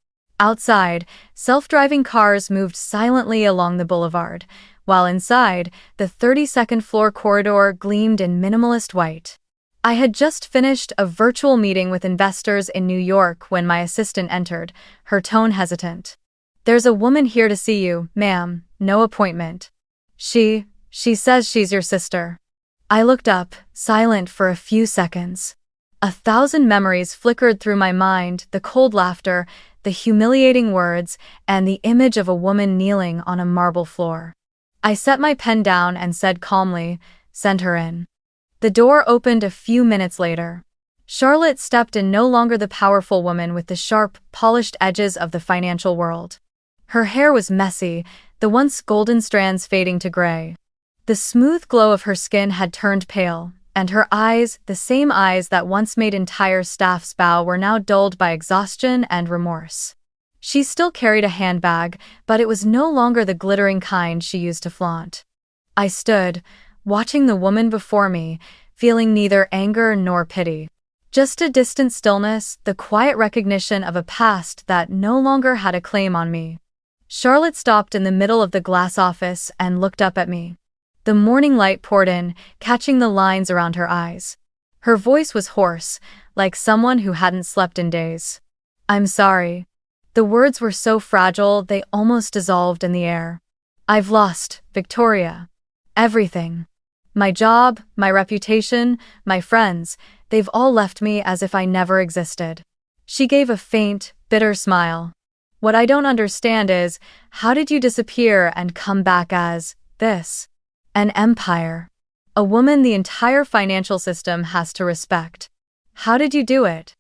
Outside, self-driving cars moved silently along the boulevard, while inside, the 32nd floor corridor gleamed in minimalist white. I had just finished a virtual meeting with investors in New York when my assistant entered, her tone hesitant. "There's a woman here to see you, ma'am, no appointment. She says she's your sister." I looked up, silent for a few seconds. 1,000 memories flickered through my mind, the cold laughter, the humiliating words, and the image of a woman kneeling on a marble floor. I set my pen down and said calmly, "Send her in." The door opened a few minutes later. Charlotte stepped in, no longer the powerful woman with the sharp, polished edges of the financial world. Her hair was messy, the once golden strands fading to gray. The smooth glow of her skin had turned pale, and her eyes, the same eyes that once made entire staffs bow, were now dulled by exhaustion and remorse. She still carried a handbag, but it was no longer the glittering kind she used to flaunt. I stood, watching the woman before me, feeling neither anger nor pity. Just a distant stillness, the quiet recognition of a past that no longer had a claim on me. Charlotte stopped in the middle of the glass office and looked up at me. The morning light poured in, catching the lines around her eyes. Her voice was hoarse, like someone who hadn't slept in days. "I'm sorry." The words were so fragile they almost dissolved in the air. "I've lost, Victoria. Everything. My job, my reputation, my friends, they've all left me as if I never existed." She gave a faint, bitter smile. "What I don't understand is, how did you disappear and come back as this? An empire. A woman the entire financial system has to respect. How did you do it?"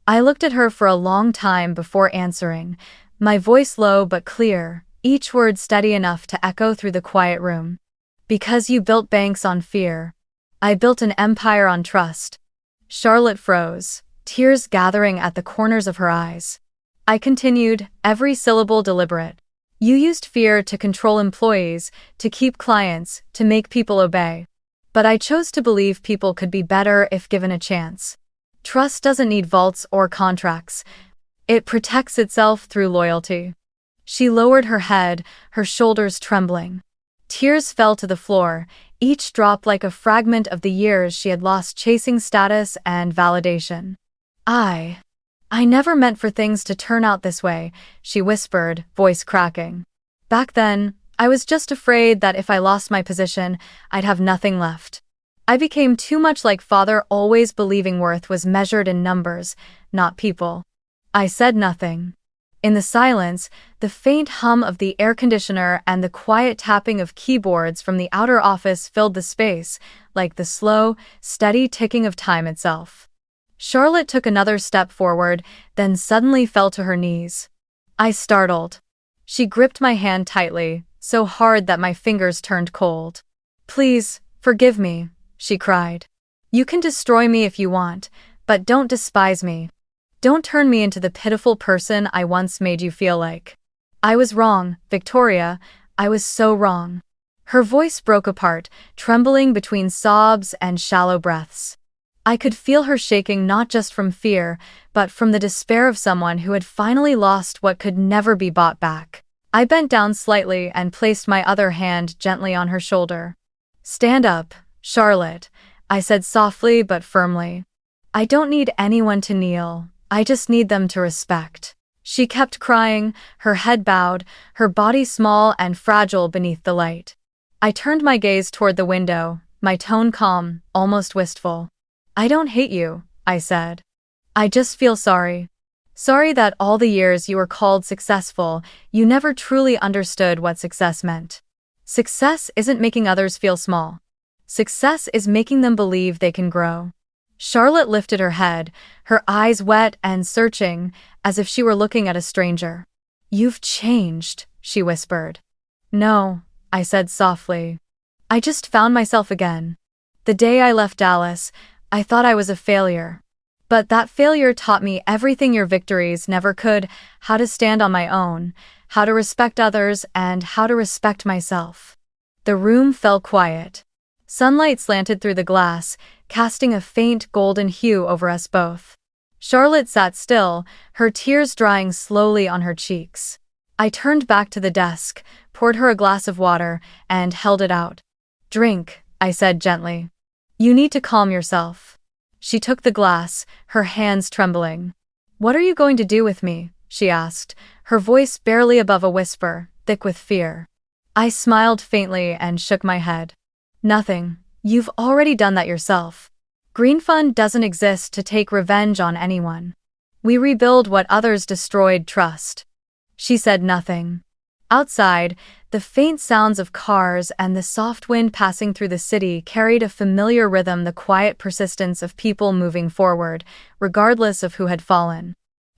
I looked at her for a long time before answering, my voice low but clear, each word steady enough to echo through the quiet room. "Because you built banks on fear. I built an empire on trust." Charlotte froze, tears gathering at the corners of her eyes. I continued, every syllable deliberate. "You used fear to control employees, to keep clients, to make people obey. But I chose to believe people could be better if given a chance. Trust doesn't need vaults or contracts. It protects itself through loyalty." She lowered her head, her shoulders trembling. Tears fell to the floor, each drop like a fragment of the years she had lost chasing status and validation. I never meant for things to turn out this way," she whispered, voice cracking. "Back then, I was just afraid that if I lost my position, I'd have nothing left. I became too much like father, always believing worth was measured in numbers, not people." I said nothing. In the silence, the faint hum of the air conditioner and the quiet tapping of keyboards from the outer office filled the space, like the slow, steady ticking of time itself. Charlotte took another step forward, then suddenly fell to her knees. I startled. She gripped my hand tightly, so hard that my fingers turned cold. "Please, forgive me," she cried. "You can destroy me if you want, but don't despise me. Don't turn me into the pitiful person I once made you feel like. I was wrong, Victoria, I was so wrong." Her voice broke apart, trembling between sobs and shallow breaths. I could feel her shaking not just from fear, but from the despair of someone who had finally lost what could never be bought back. I bent down slightly and placed my other hand gently on her shoulder. "Stand up, Charlotte," I said softly but firmly. "I don't need anyone to kneel, I just need them to respect." She kept crying, her head bowed, her body small and fragile beneath the light. I turned my gaze toward the window, my tone calm, almost wistful. "I don't hate you," I said. "I just feel sorry. Sorry that all the years you were called successful, you never truly understood what success meant. Success isn't making others feel small. Success is making them believe they can grow." Charlotte lifted her head, her eyes wet and searching, as if she were looking at a stranger. "You've changed," she whispered. "No," I said softly. "I just found myself again. The day I left Dallas, I thought I was a failure. But that failure taught me everything your victories never could: how to stand on my own, how to respect others, and how to respect myself." The room fell quiet. Sunlight slanted through the glass, casting a faint golden hue over us both. Charlotte sat still, her tears drying slowly on her cheeks. I turned back to the desk, poured her a glass of water, and held it out. "Drink," I said gently. "You need to calm yourself." She took the glass, her hands trembling. "What are you going to do with me?" she asked, her voice barely above a whisper, thick with fear. I smiled faintly and shook my head. "Nothing. You've already done that yourself. Green Fund doesn't exist to take revenge on anyone. We rebuild what others destroyed. Trust." She said nothing. Outside, the faint sounds of cars and the soft wind passing through the city carried a familiar rhythm, the quiet persistence of people moving forward, regardless of who had fallen.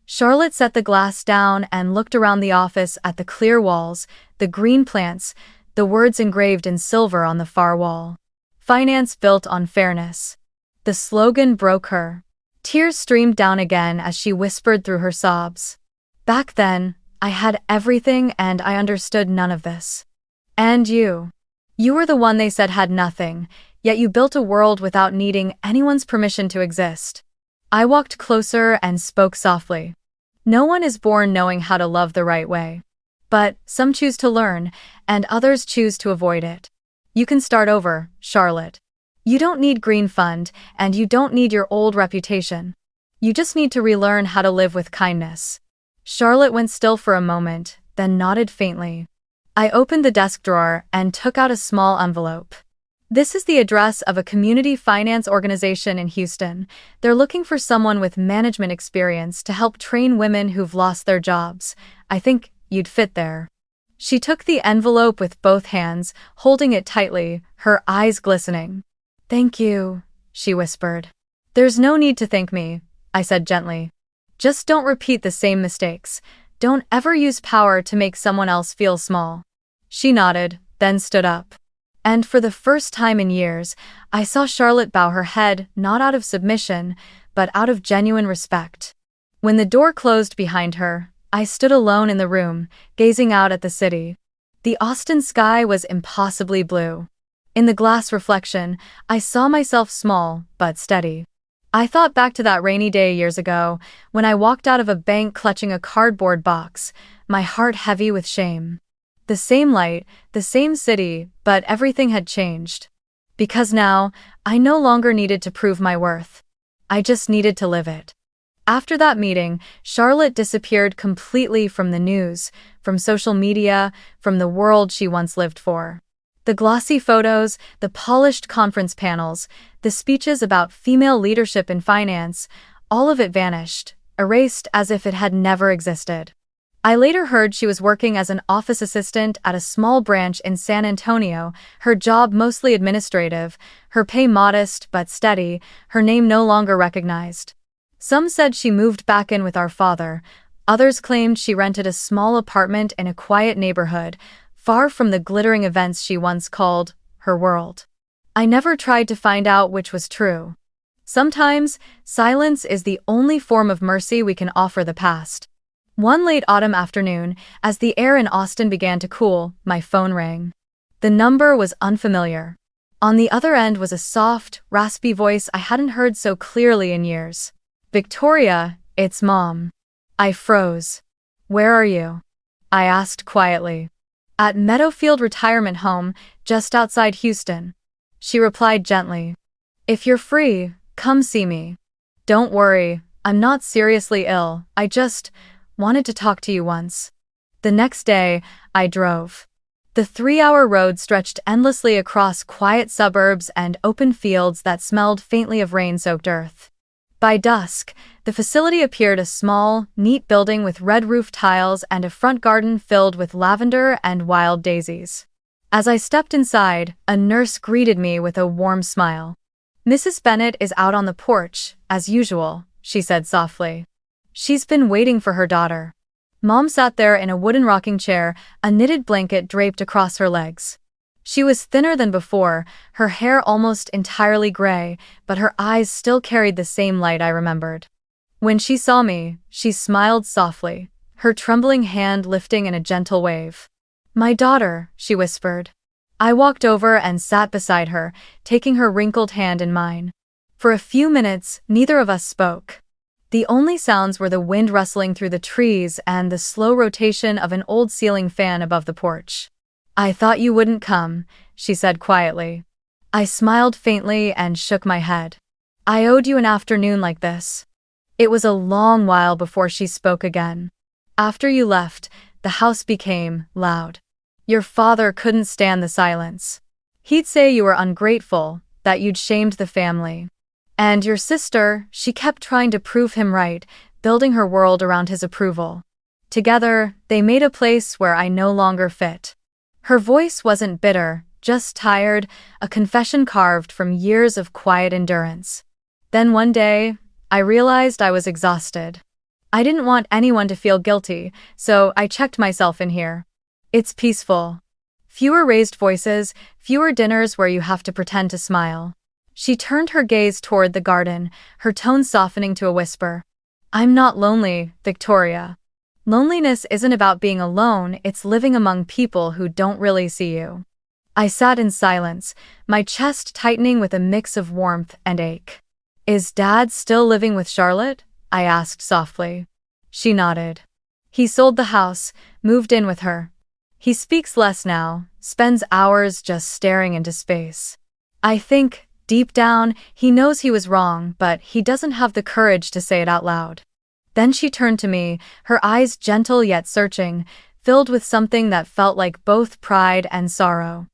Charlotte set the glass down and looked around the office at the clear walls, the green plants, the words engraved in silver on the far wall. "Finance built on fairness." The slogan broke her. Tears streamed down again as she whispered through her sobs. "Back then, I had everything and I understood none of this. And you. You were the one they said had nothing, yet you built a world without needing anyone's permission to exist." I walked closer and spoke softly. "No one is born knowing how to love the right way. But some choose to learn, and others choose to avoid it. You can start over, Charlotte. You don't need Green Fund, and you don't need your old reputation. You just need to relearn how to live with kindness." Charlotte went still for a moment, then nodded faintly. I opened the desk drawer and took out a small envelope. "This is the address of a community finance organization in Houston. They're looking for someone with management experience to help train women who've lost their jobs. I think you'd fit there." She took the envelope with both hands, holding it tightly, her eyes glistening. "Thank you," she whispered. "There's no need to thank me," I said gently. "Just don't repeat the same mistakes. Don't ever use power to make someone else feel small." She nodded, then stood up. And for the first time in years, I saw Charlotte bow her head, not out of submission, but out of genuine respect. When the door closed behind her, I stood alone in the room, gazing out at the city. The Austin sky was impossibly blue. In the glass reflection, I saw myself small, but steady. I thought back to that rainy day years ago, when I walked out of a bank clutching a cardboard box, my heart heavy with shame. The same light, the same city, but everything had changed. Because now, I no longer needed to prove my worth. I just needed to live it. After that meeting, Charlotte disappeared completely from the news, from social media, from the world she once lived for. The glossy photos, the polished conference panels, the speeches about female leadership in finance, all of it vanished, erased as if it had never existed. I later heard she was working as an office assistant at a small branch in San Antonio, her job mostly administrative, her pay modest but steady, her name no longer recognized. Some said she moved back in with our father, others claimed she rented a small apartment in a quiet neighborhood, far from the glittering events she once called her world. I never tried to find out which was true. Sometimes, silence is the only form of mercy we can offer the past. One late autumn afternoon, as the air in Austin began to cool, my phone rang. The number was unfamiliar. On the other end was a soft, raspy voice I hadn't heard so clearly in years. "Victoria, it's Mom." I froze. "Where are you?" I asked quietly. "At Meadowfield Retirement Home, just outside Houston." She replied gently. "If you're free, come see me. Don't worry, I'm not seriously ill, I just wanted to talk to you once." The next day, I drove. The 3-hour road stretched endlessly across quiet suburbs and open fields that smelled faintly of rain-soaked earth. By dusk, the facility appeared a small, neat building with red roof tiles and a front garden filled with lavender and wild daisies. As I stepped inside, a nurse greeted me with a warm smile. "Mrs. Bennett is out on the porch, as usual," she said softly. "She's been waiting for her daughter." Mom sat there in a wooden rocking chair, a knitted blanket draped across her legs. She was thinner than before, her hair almost entirely gray, but her eyes still carried the same light I remembered. When she saw me, she smiled softly, her trembling hand lifting in a gentle wave. "My daughter," she whispered. I walked over and sat beside her, taking her wrinkled hand in mine. For a few minutes, neither of us spoke. The only sounds were the wind rustling through the trees and the slow rotation of an old ceiling fan above the porch. "I thought you wouldn't come," she said quietly. I smiled faintly and shook my head. "I owed you an afternoon like this." It was a long while before she spoke again. "After you left, the house became loud. Your father couldn't stand the silence. He'd say you were ungrateful, that you'd shamed the family. And your sister, she kept trying to prove him right, building her world around his approval. Together, they made a place where I no longer fit." Her voice wasn't bitter, just tired, a confession carved from years of quiet endurance. Then one day, I realized I was exhausted. I didn't want anyone to feel guilty, so I checked myself in here. It's peaceful. Fewer raised voices, fewer dinners where you have to pretend to smile. She turned her gaze toward the garden, her tone softening to a whisper. "I'm not lonely, Victoria. Loneliness isn't about being alone, it's living among people who don't really see you." I sat in silence, my chest tightening with a mix of warmth and ache. "Is Dad still living with Charlotte?" I asked softly. She nodded. "He sold the house, moved in with her. He speaks less now, spends hours just staring into space. I think, deep down, he knows he was wrong, but he doesn't have the courage to say it out loud." Then she turned to me, her eyes gentle yet searching, filled with something that felt like both pride and sorrow.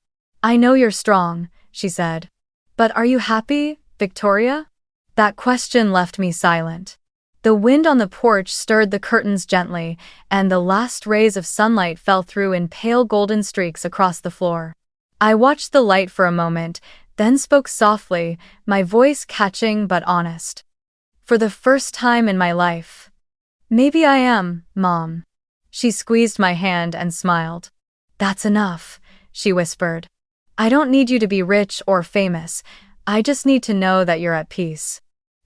"I know you're strong," she said. "But are you happy, Victoria?" That question left me silent. The wind on the porch stirred the curtains gently, and the last rays of sunlight fell through in pale golden streaks across the floor. I watched the light for a moment, then spoke softly, my voice catching but honest. "For the first time in my life. Maybe I am, Mom." She squeezed my hand and smiled. "That's enough," she whispered. "I don't need you to be rich or famous. I just need to know that you're at peace."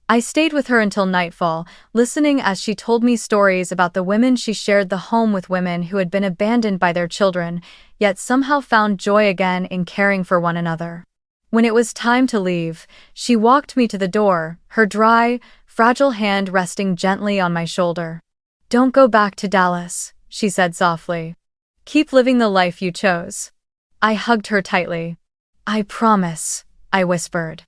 I stayed with her until nightfall, listening as she told me stories about the women she shared the home with, women who had been abandoned by their children, yet somehow found joy again in caring for one another. When it was time to leave, she walked me to the door, her dry, fragile hand resting gently on my shoulder. "Don't go back to Dallas," she said softly. "Keep living the life you chose." I hugged her tightly. "I promise," I whispered.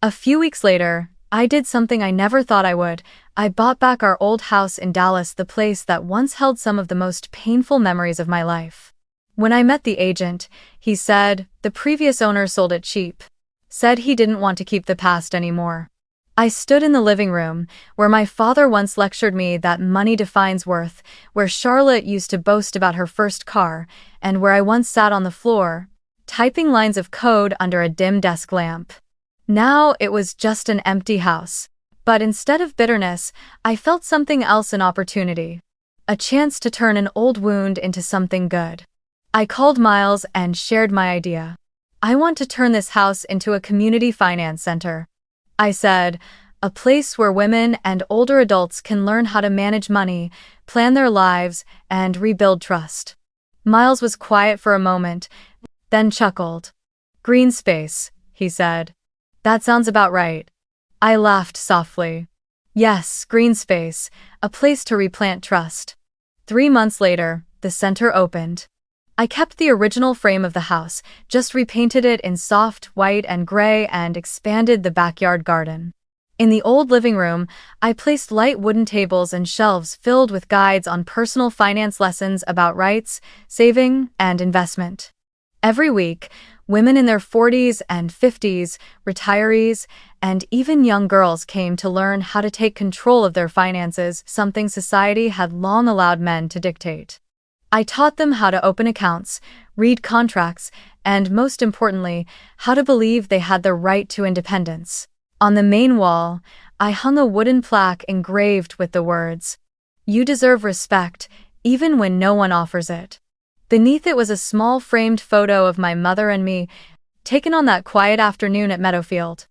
A few weeks later, I did something I never thought I would. I bought back our old house in Dallas, the place that once held some of the most painful memories of my life. When I met the agent, he said the previous owner sold it cheap. Said he didn't want to keep the past anymore. I stood in the living room, where my father once lectured me that money defines worth, where Charlotte used to boast about her first car, and where I once sat on the floor, typing lines of code under a dim desk lamp. Now it was just an empty house. But instead of bitterness, I felt something else, an opportunity. A chance to turn an old wound into something good. I called Miles and shared my idea. "I want to turn this house into a community finance center," I said, "a place where women and older adults can learn how to manage money, plan their lives, and rebuild trust." Miles was quiet for a moment, then chuckled. "Green space," he said. "That sounds about right." I laughed softly. Yes, green space, a place to replant trust. 3 months later, the center opened. I kept the original frame of the house, just repainted it in soft white and gray, and expanded the backyard garden. In the old living room, I placed light wooden tables and shelves filled with guides on personal finance, lessons about rights, saving, and investment. Every week, women in their 40s and 50s, retirees, and even young girls came to learn how to take control of their finances, something society had long allowed men to dictate. I taught them how to open accounts, read contracts, and most importantly, how to believe they had the right to independence. On the main wall, I hung a wooden plaque engraved with the words, "You deserve respect, even when no one offers it. Beneath it was a small framed photo of my mother and me, taken on that quiet afternoon at Meadowfield.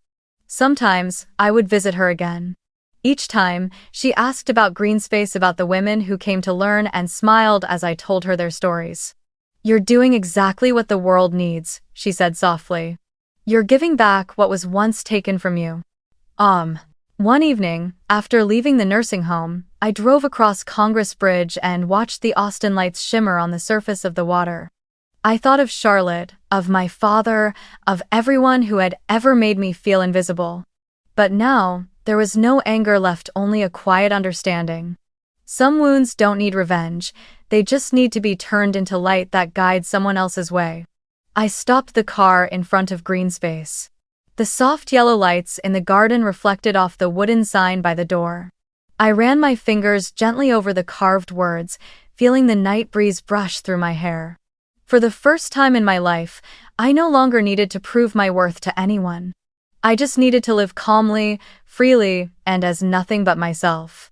Sometimes, I would visit her again. Each time, she asked about Greenspace, about the women who came to learn, and smiled as I told her their stories. "You're doing exactly what the world needs," she said softly. "You're giving back what was once taken from you." One evening, after leaving the nursing home, I drove across Congress Bridge and watched the Austin lights shimmer on the surface of the water. I thought of Charlotte, of my father, of everyone who had ever made me feel invisible. But now, there was no anger left, only a quiet understanding. Some wounds don't need revenge, they just need to be turned into light that guides someone else's way. I stopped the car in front of Greenspace. The soft yellow lights in the garden reflected off the wooden sign by the door. I ran my fingers gently over the carved words, feeling the night breeze brush through my hair. For the first time in my life, I no longer needed to prove my worth to anyone. I just needed to live calmly, freely, and as nothing but myself.